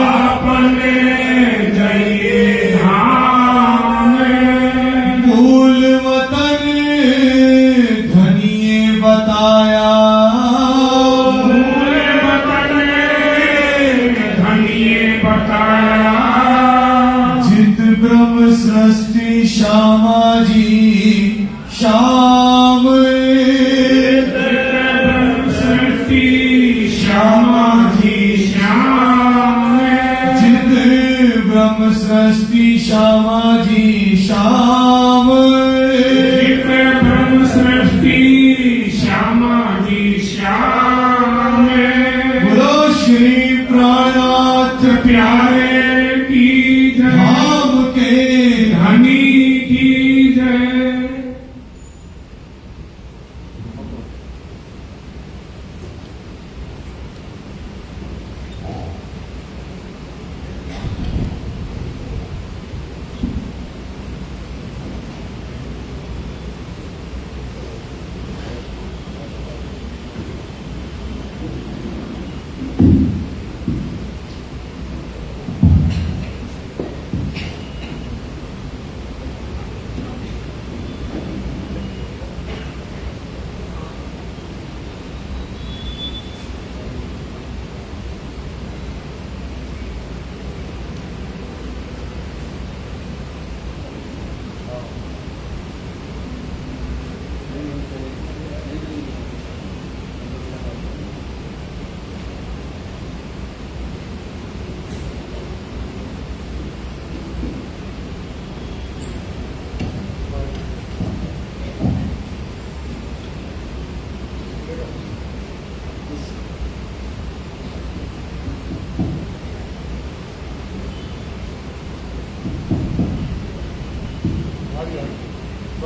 आपन जइए धाम, मूल वतन धनिये बताया, मूल वतन धनिये बताया, जित ब्रह्म सृष्टि श्यामा जी श्याम, सृष्टि श्यामा जी श्याम, जित ब्रह्म सृष्टि श्यामा जी श्याम, ब्रह्म सृष्टि श्यामा जी श्याम,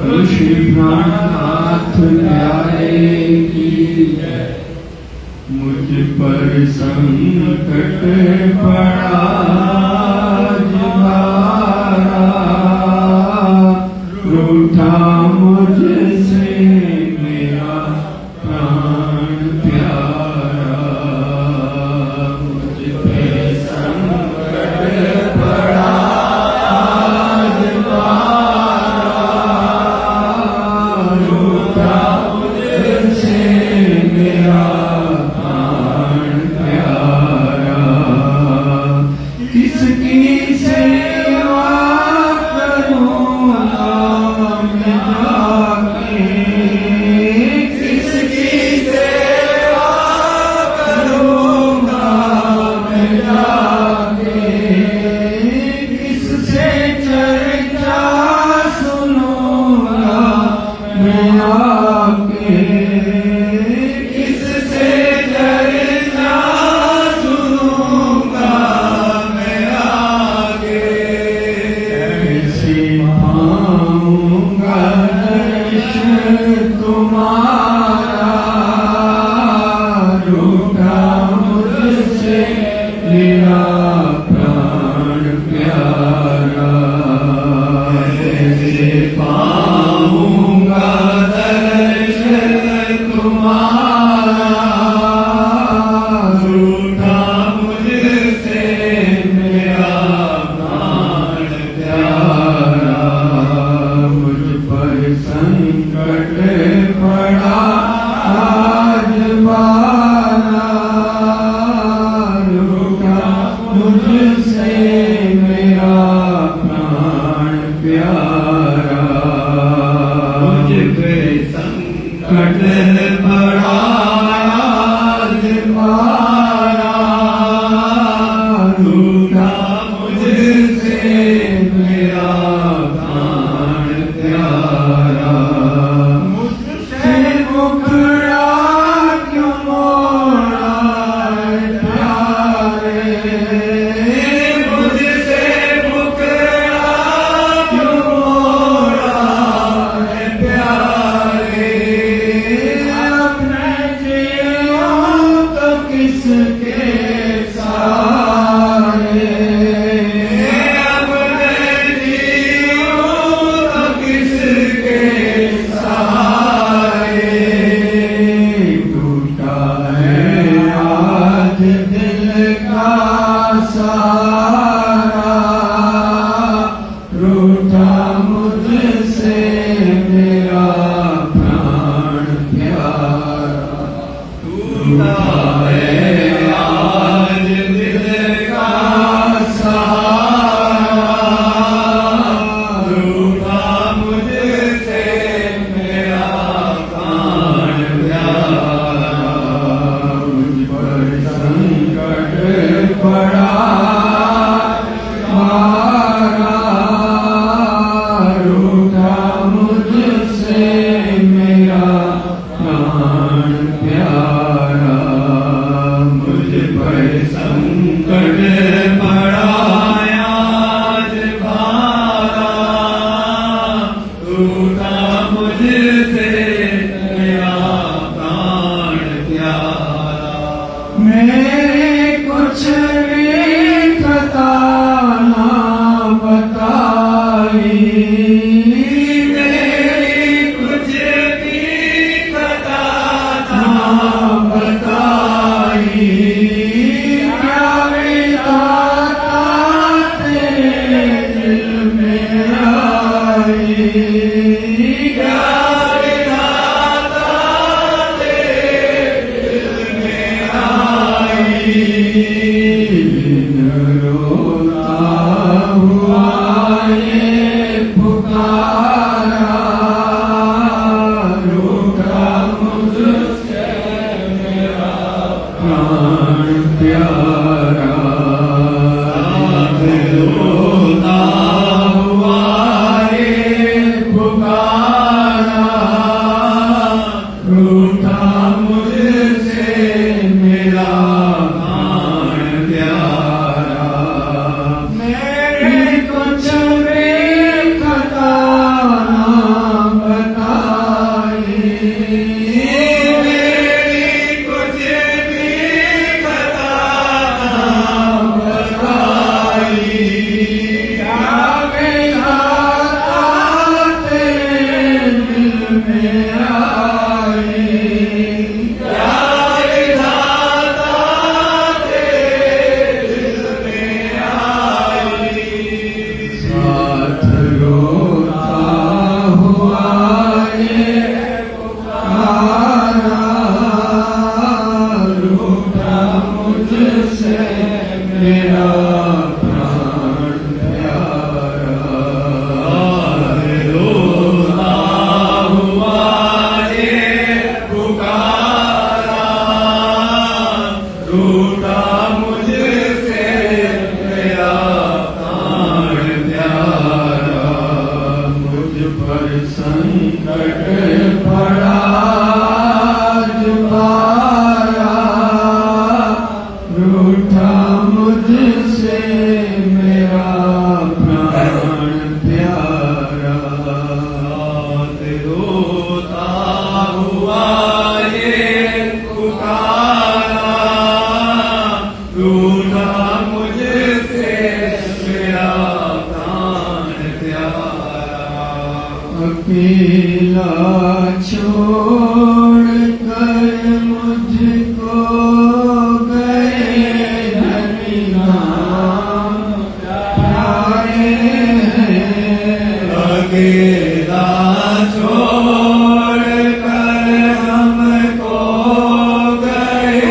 श्री नाथ न्याय की जय। मुझ पर संकट पड़ा भारा, रूठा मुझसे मेरा प्राण प्यारा। मुझ पे संकट पड़ा रूठा मुझसे मेरा प्राण प्यारा। किसकी सेवा करूँगा मैं जाके, किसकी सेवा करूँगा मैं जाके, किससे चर्चा सुनूँगा मैं आके, किससे चर्चा सुनूँगा मैं आके। कैसे पाऊँगा दर्शन तुम्हारा, रूठा मुझसे मेरा प्राण प्यारा। कैसे पाऊँगा दर्शन तुम्हारा, रूठा मुझसे मेरा प्राण प्यारा। मुझ पर संकट पड़ा आज बारा, रूठा मुझसे मेरा प्राण प्यारा। मुझ पे संकट पड़ा आज बारा, रूठा मुझसे मेरा प्राण प्यारा। मुझसे मुखड़ा क्यों मोड़ा प्यारे, मुझसे मुखड़ा क्यों मोड़ा प्यारे। अपने जियो तो किसके सहारे, अपने जियो तो किसके सहारे। टूटा है आज दिल का सारा, रूठा मुझसे मेरा प्राण प्यारा। टूटा है आज दिल का सहारा, रूठा मुझसे मेरा प्राण प्यारा। मुझ पर संकट पड़ा मारा, रूठा मुझसे मेरा प्राण प्यारा। मुझ पर संकट पड़ा आज भारा, रूठा मुझसे मेरा प्राण प्यारा। मेरे कुछ भी खता ना बताई, मेरी कुछ भी खता ना बताई। क्या विधाता तेरे दिल में आई, क्या विधाता तेरे दिल में आई। दिन रोता हुआ ये पुकारा, रूठा मुझसे मेरा प्राण प्यारा। दिन रोता हुआ ये पुकारा, रूठा मुझसे मेरा प्राण प्यारा। मेरे कुछ भी खता ना आई क्या विधाता तेरे दिल में आई साथ रोता हुआ ये पुकारा रूठा मुझसे मेरा प्राण प्यारा रोता हुआ ये पुकारा रूठा मुझसे मेरा प्राण प्यारा मुझ पर संकट पड़ा जुबारा रूठा मुझसे मेरा प्राण प्यारा रोता हुआ ये पुकारा रूठा मुझसे मेरा प्राण प्यारा अकेला छोड़ कर मुझको गए धनी नाम प्यारे हैं अकेला छोड़ कर हमको गए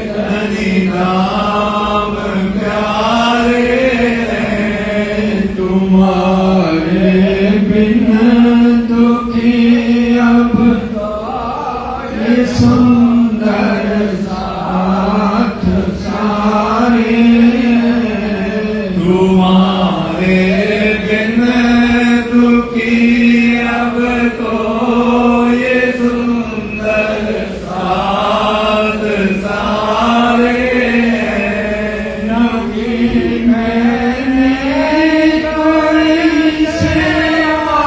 धनी नाम प्यारे हैं तुम्हारे बिन दुखी अब ये सुंदर साथ सारे तुम्हारे बिन दुखी अब तो ये सुंदर साथ सारे नबी मैंने कोई सेवा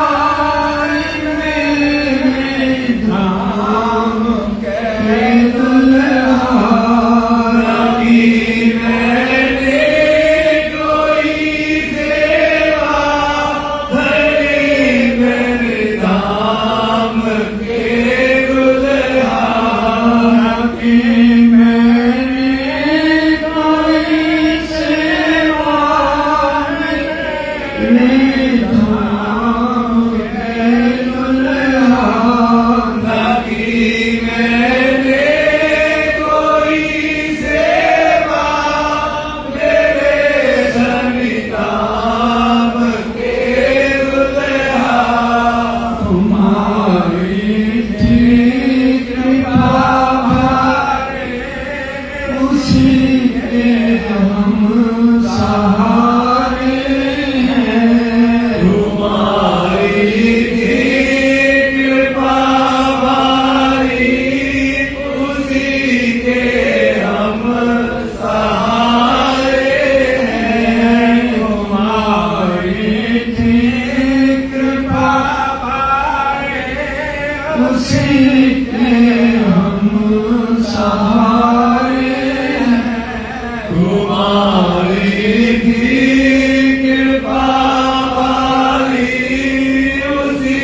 मेरे धाम के दुल्हा नबी मैंने कोई सेवा धरी मेरे धाम के दुल्हा नबी मैंने कोई सेवा मेरे धाम के दुल्हा नबी मैंने कोई सेवा मेरे धनिधाम के दुल्हा तुम्हारी थी कृपा भारे उसी के हम सहारे हैं तुम्हारी थी कृपा भारी उसी के हम सहारे हैं तुम्हारी थी कृपा भारी उसी के हम सहारे हैं तुम्हारी थी कृपा भारी उसी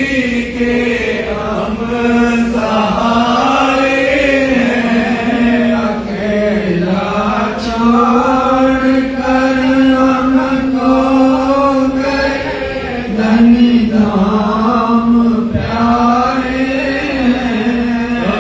के हम सहारे हैं अकेला छोड़ कर हमको गए धनी धाम प्यारे हैं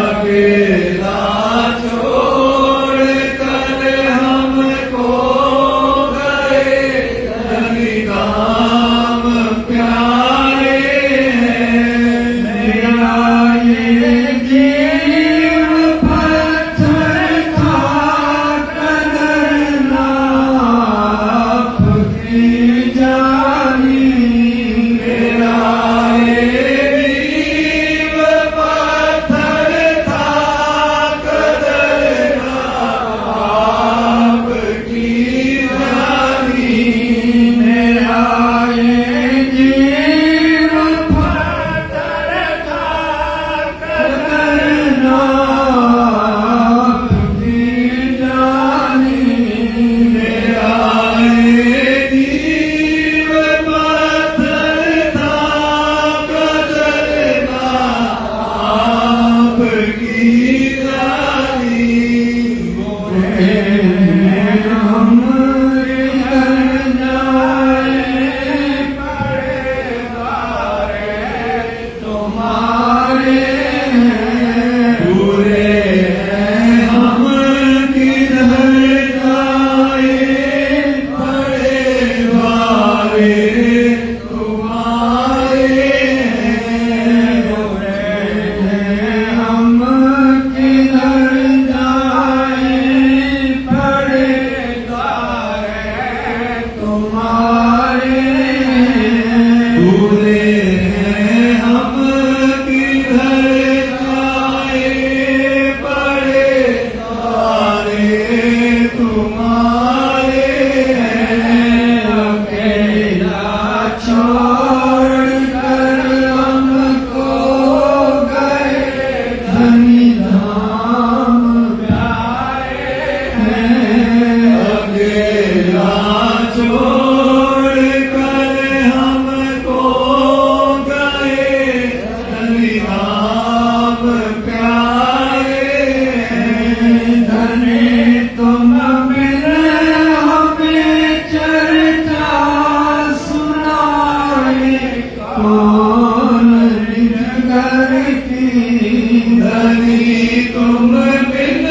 धनी तुम बिन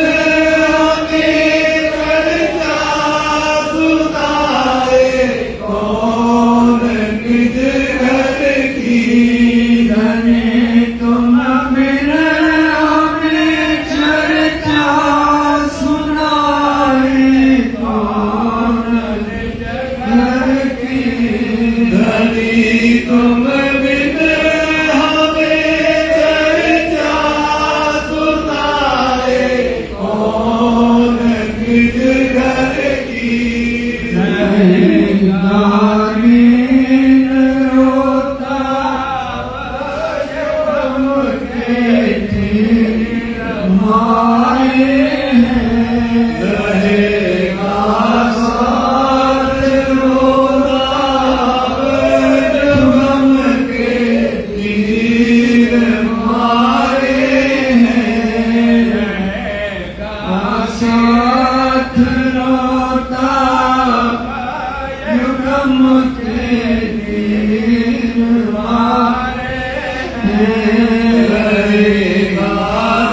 हमें चर्चा सुनाए कौन निज घर की धनी तुम बिन हमें चर्चा सुनाए कौन निज घर की धनी तुम बिन हमें चर्चा सुनाए कौन निज घर की रोता माए रहेगा साथ रोता गम के तीर मारे रहेगा साथ रोता गम के तीर मारे रहेगा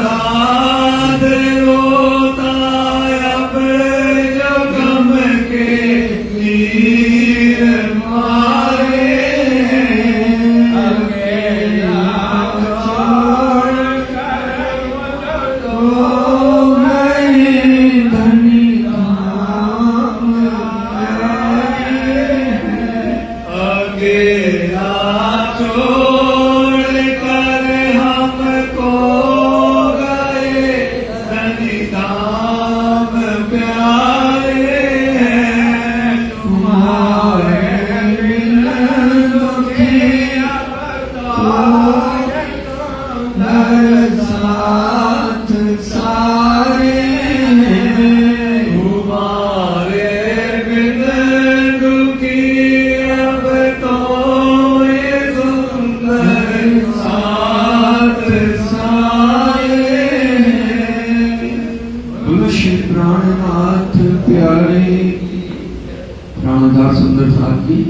साथ रोता अब जो गम के तीर मारे अकेला छोड़ कर तो नहीं धनी काम अकेला छोड़ कर हमको गए धनी धाम प्यारे तुम्हारे बिन दुखी साथ सारे तुम्हारे बिन दुखी अब तो ये सुंदर साथ सारे बोलो श्री प्राणनाथ प्यारे प्राणदास सुंदर साथ की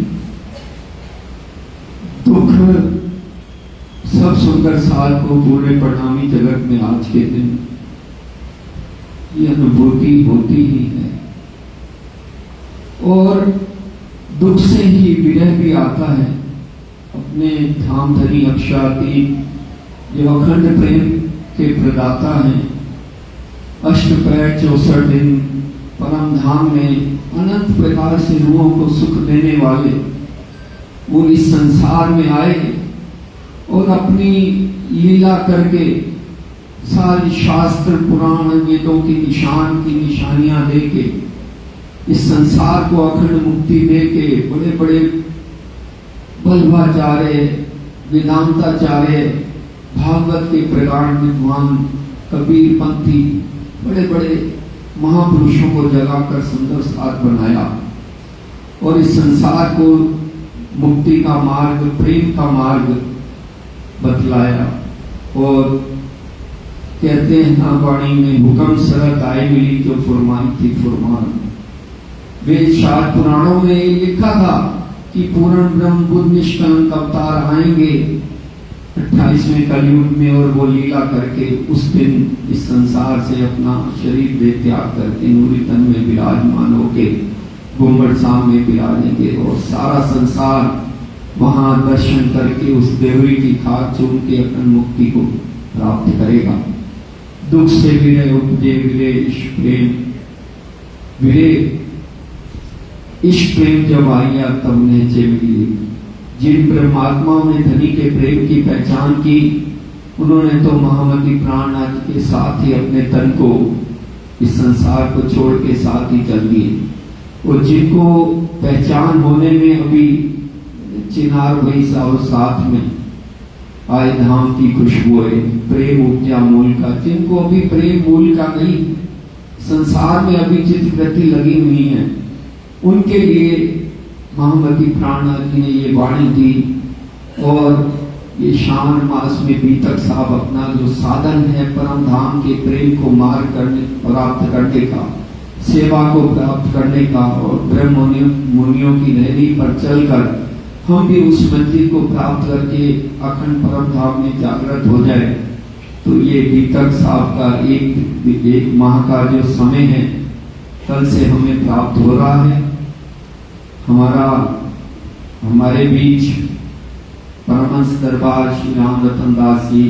दुख सब सुंदर साल को पूरे परिणामी जगत में आज के दिन ये अनुभूति होती ही है और दुख से ही विरह भी आता है। अपने धाम धनी अक्षातीत जो अखंड प्रेम के प्रदाता हैं, अष्टप्रहर 64 दिन परम धाम में अनंत प्रकार से रूहों को सुख देने वाले वो इस संसार में आए और अपनी लीला करके सारी शास्त्र पुराण वेदों की निशानियां देके इस संसार को अखंड मुक्ति देके बड़े बड़े बल्लभाचार्य वेदांताचार्य भागवत के प्रगाढ़ विद्वान कबीर पंथी बड़े बड़े महापुरुषों को जगाकर सुंदर साथ बनाया और इस संसार को मुक्ति का मार्ग प्रेम का मार्ग बतलाया। और कहते हैं ना वाणी में हुक्म सरत आए मिली जो फरमाई थी फरमान। वेद शास्त्र पुराणों में लिखा था कि पूर्ण ब्रह्म बुद्ध निष्कलंक अवतार आएंगे 28वें कलयुग में और वो लीला करके उस दिन इस संसार से अपना शरीर दे त्याग करके नूरी तन में विराजमान होके गुम्बद साम में विराजेंगे और सारा संसार वहां दर्शन करके उस देवरी की खाक चूम के अपन मुक्ति को प्राप्त करेगा। दुख से विरह उपजे विरह इश्क प्रेम विरह इश्क प्रेम जब आया तब नेचे मिली। जिन परमात्माओं ने धनी के प्रेम की पहचान की उन्होंने तो महामती प्राणनाथ के साथ ही अपने तन को इस संसार को छोड़ के साथ ही चल दिए। और जिनको पहचान होने में अभी चिनार भाई और साथ में आए धाम की खुशबू है प्रेम उपजा मूल का, जिनको अभी प्रेम मूल का नहीं संसार में अभी चित्तवृत्ति लगी हुई है उनके लिए महामती प्राणनाथ जी ने ये वाणी दी। और ये श्रावण मास में बीतक साहब अपना जो साधन है परम धाम के प्रेम को मार्ग करने प्राप्त करने का सेवा को प्राप्त करने का और ब्रह्म मुनियों की नैनी पर चलकर हम भी उस मंदिर को प्राप्त करके अखंड परम धाम में जागृत हो जाए। तो ये बीतक साहब का एक माह का जो समय है कल से हमें प्राप्त हो रहा है। हमारे बीच परमहंस दरबार श्री राम रतन दास जी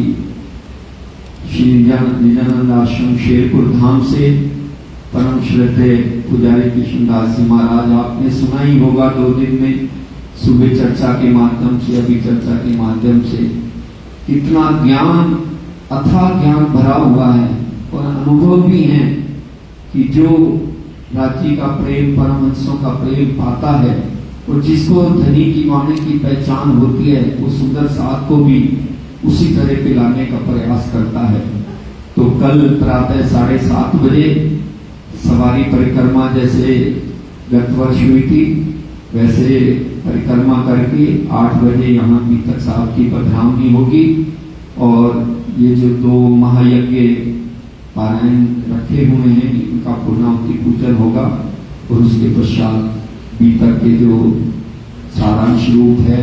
श्री निजानंद आश्रम शेरपुर धाम से परम श्रद्धेय पुजारी कृष्णदास जी महाराज, आपने सुना ही होगा 2 दिन में सुबह चर्चा के माध्यम से, अभी चर्चा के माध्यम से कितना ज्ञान, अथाह ज्ञान भरा हुआ है और अनुभव भी है कि जो राज्य का प्रेम, परमहंसों का प्रेम पाता है और जिसको धनी की वाणी की पहचान होती है वो सुंदर साथ को भी उसी तरह पिलाने का प्रयास करता है। तो कल प्रातः 7:30 बजे सवारी परिक्रमा जैसे गत वर्ष हुई थी वैसे परिक्रमा करके 8 बजे यहाँ बीतक साहब की पधरावनी होगी और ये जो 2 महायज्ञ पारायण रखे हुए हैं इनका पूर्णाहुति पूजन होगा और उसके पश्चात बीतक के जो सारांश रूप है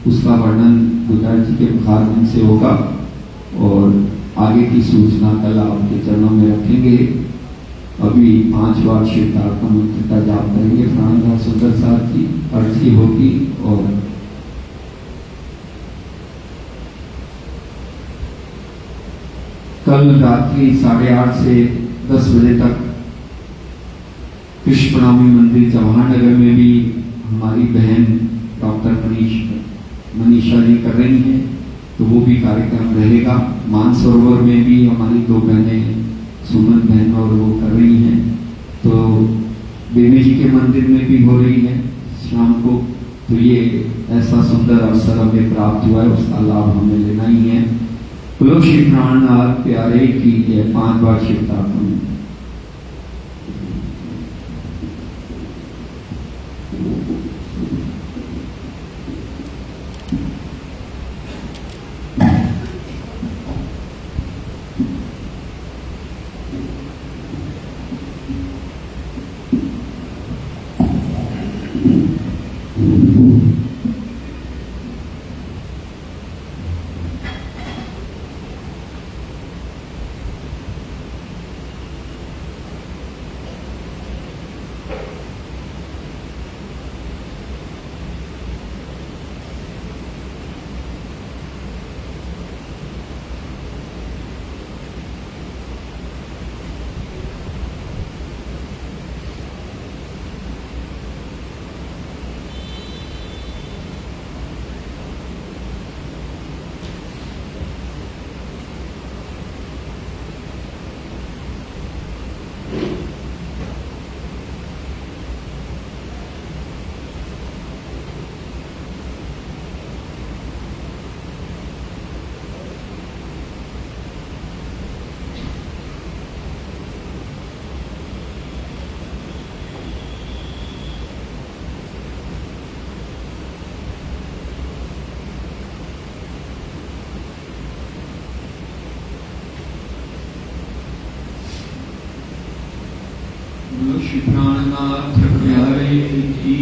उसका वर्णन पुजारी जी के मुखारबिंद से होगा और आगे की सूचना कल आपके चरणों में रखेंगे। अभी 5 बार शिवतार्थ मंत्र का जाप करेंगे प्राणदास सुंदर साहब की अर्जी होगी और कल रात्रि 8:30 से 10 बजे तक कृष्ण प्रणामी मंदिर जवाहर नगर में भी हमारी बहन डॉक्टर मनीषा जी कर रही हैं तो वो भी कार्यक्रम रहेगा। मानसरोवर में भी हमारी 2 बहनें सुमन बहन और वो कर रही हैं तो देवी जी के मंदिर में भी हो रही है शाम को। तो ये ऐसा सुंदर अवसर हमें प्राप्त हुआ है, उसका लाभ हमें लेना ही है। बोलो श्री प्राणनाथ प्यारे की जय। 5 बार शिवतार्थ में श्री प्राणनाथ प्यारे की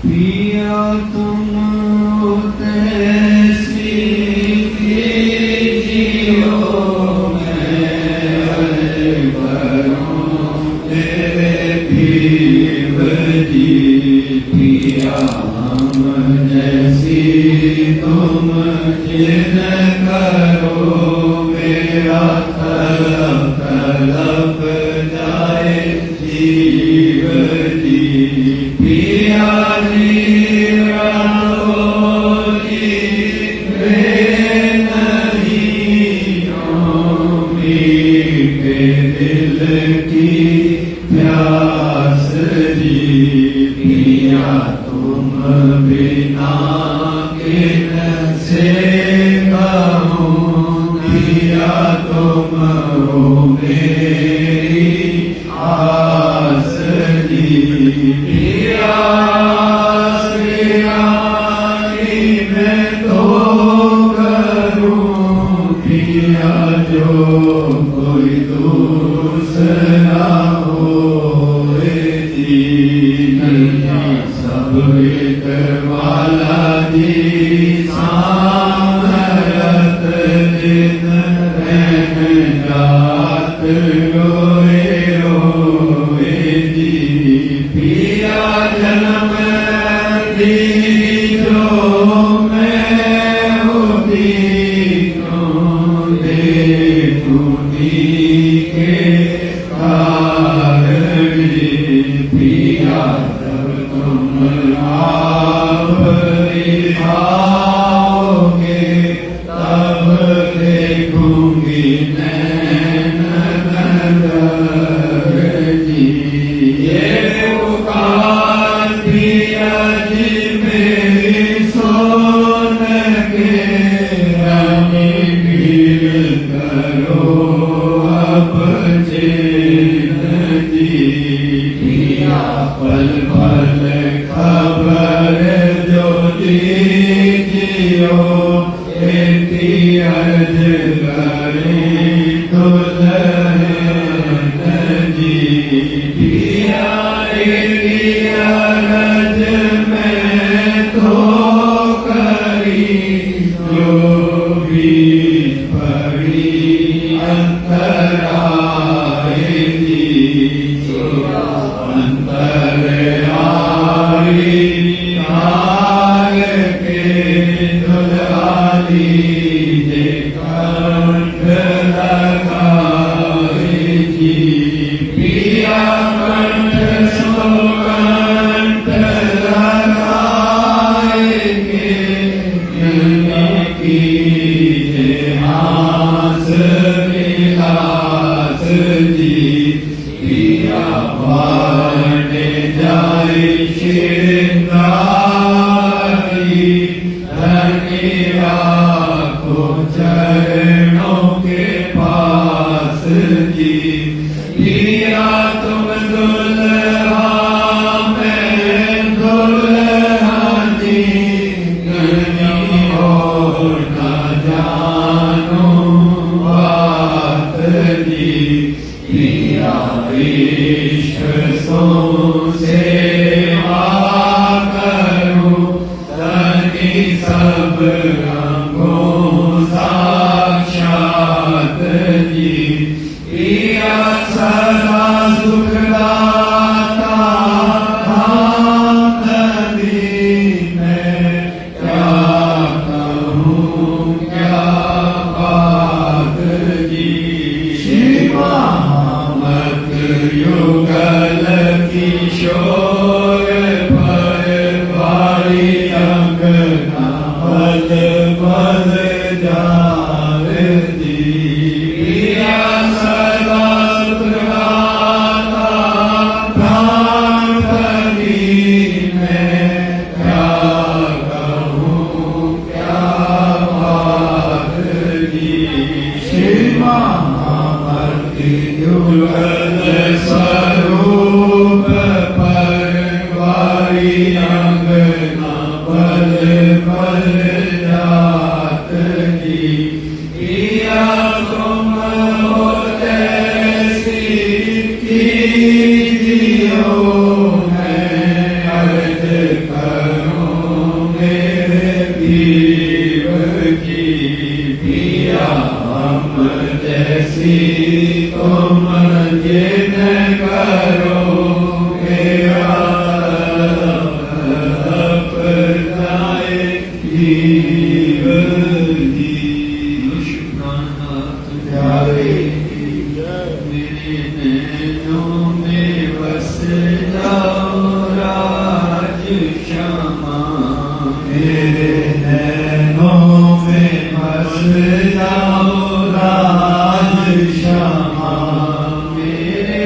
पिया तुम तैसी जियो मैं बरूं तेरे भीव जी पिया हम जैसी तुम जिन करो मेरा तलब तलब जाए जीव जी पिया दिल की प्यास जी पिया तुम बिना किन से कहूँ पिया तुम हो मेरी आस जी पिया मैं तो करूँ पिया जो कोई दूसरा हो जी नहीं सब एक वाला जी सामरत दिन जात रोए रोए जी पिया जन्म दीजो मैं होती क्यों देखूं के कारण पिया तब तुम आप दिखाओगे तब देखूंगी नैन नजर जी ये पुकार पिया जी मेरी सोन के रानी गिर करो अब चैन जी पिया पल पल खबर जो दीजियो एती अर्ज करें दुल्हन जी पिया एती अर्ज मैं तो करी जो भी पड़ी अंतराए जी अंतर आई आय के दुलारी जे कंठ लगाए जी पिया कंठ सो कंठ लगाएंगे की जे हास विलास जी पिया वारने जाए श्रृंगारी धनी राखो चरणों के पास जी पिया तुम दुल्हा मैं दुल्हनी गनी और न जानो बात जी पिया इश्क सो सेवा करूं तनि सब रंगों साक्षात जी पिया सदा सुख दाता भांति मैं क्या कहूँ क्या बात जी शिवा मत युगल किशोर पर भारी अंगना बल बल जार जी पिया सदा सुखदाता प्राणपति मैं क्या कहूँ क्या बात जी शिवा युगल स्वरूप पर वारी अंगना बल बल जात जी पिया तुम हो जैसी कीजियो मैं अर्ज करूं मेरे पीर की पिया हम जैसी तुम जिन करो मेरा जाए जीव जी विश्वनाथ प्यारे मेरे नैनों में बस जाओ राज श्यामा मेरे नैनों में बस जाओ राज श्यामा मेरे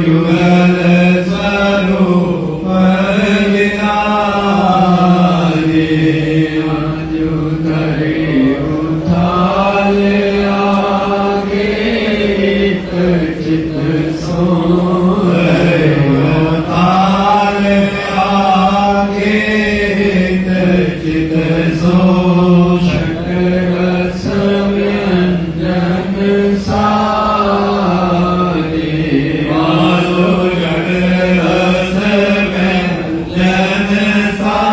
युगल स्वरूप विराजे जो करे उठाल आगे चित सो ताल आगे चित सो रस व्यंजन सारे वालो जग रस व्यंजन सारे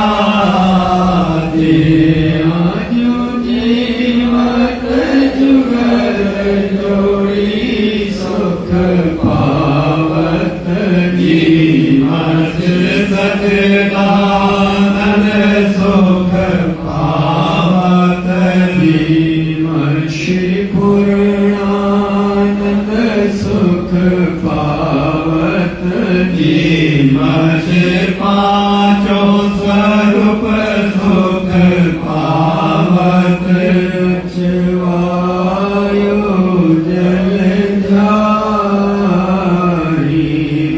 आजू जीवत जुगल जोड़ी सुख पावत जीवत सचदानंद सुख पावत श्री पूर्णानंद सुख पावत जीवश पांचों स्वरूप सुख पावत वायु जल जारी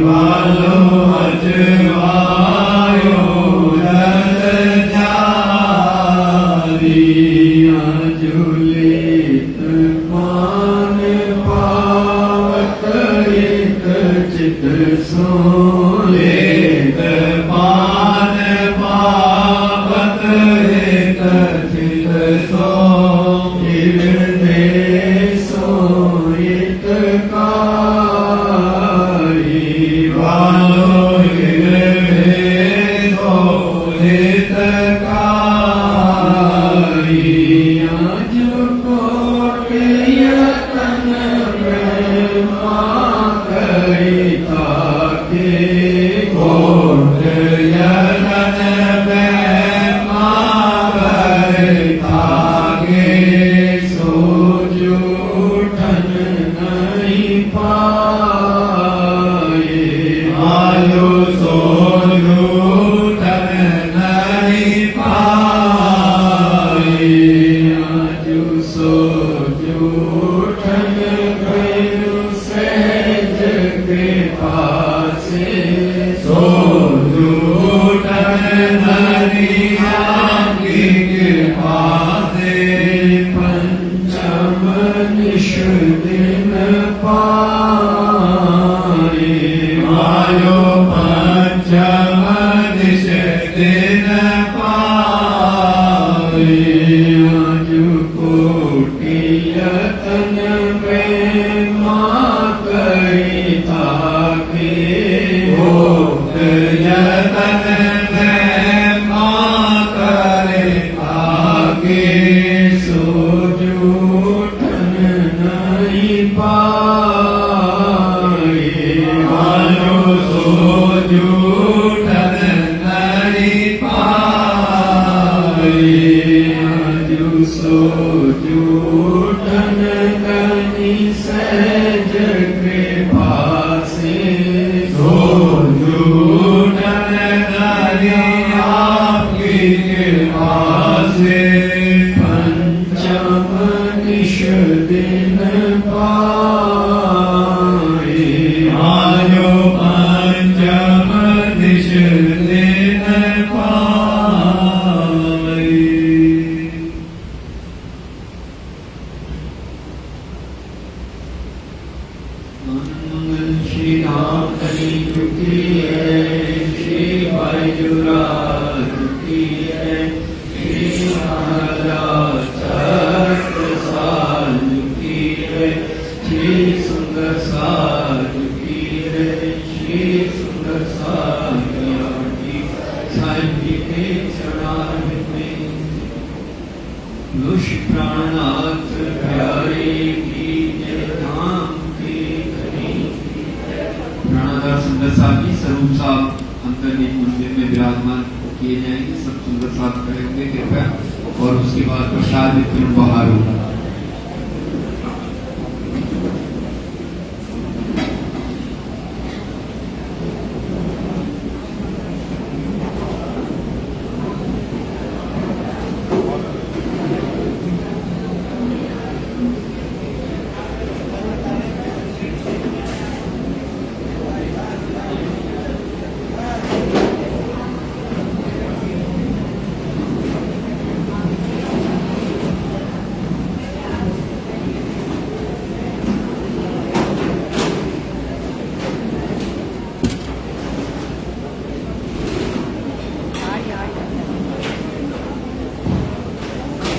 वालो वायु जल जारी जुलित मान पावत एक चित सोलेत मान पावत एक चित सो सोइत कारी वालो सोलित कारी और उसके बाद प्रसाद वितरण बाहर होगा।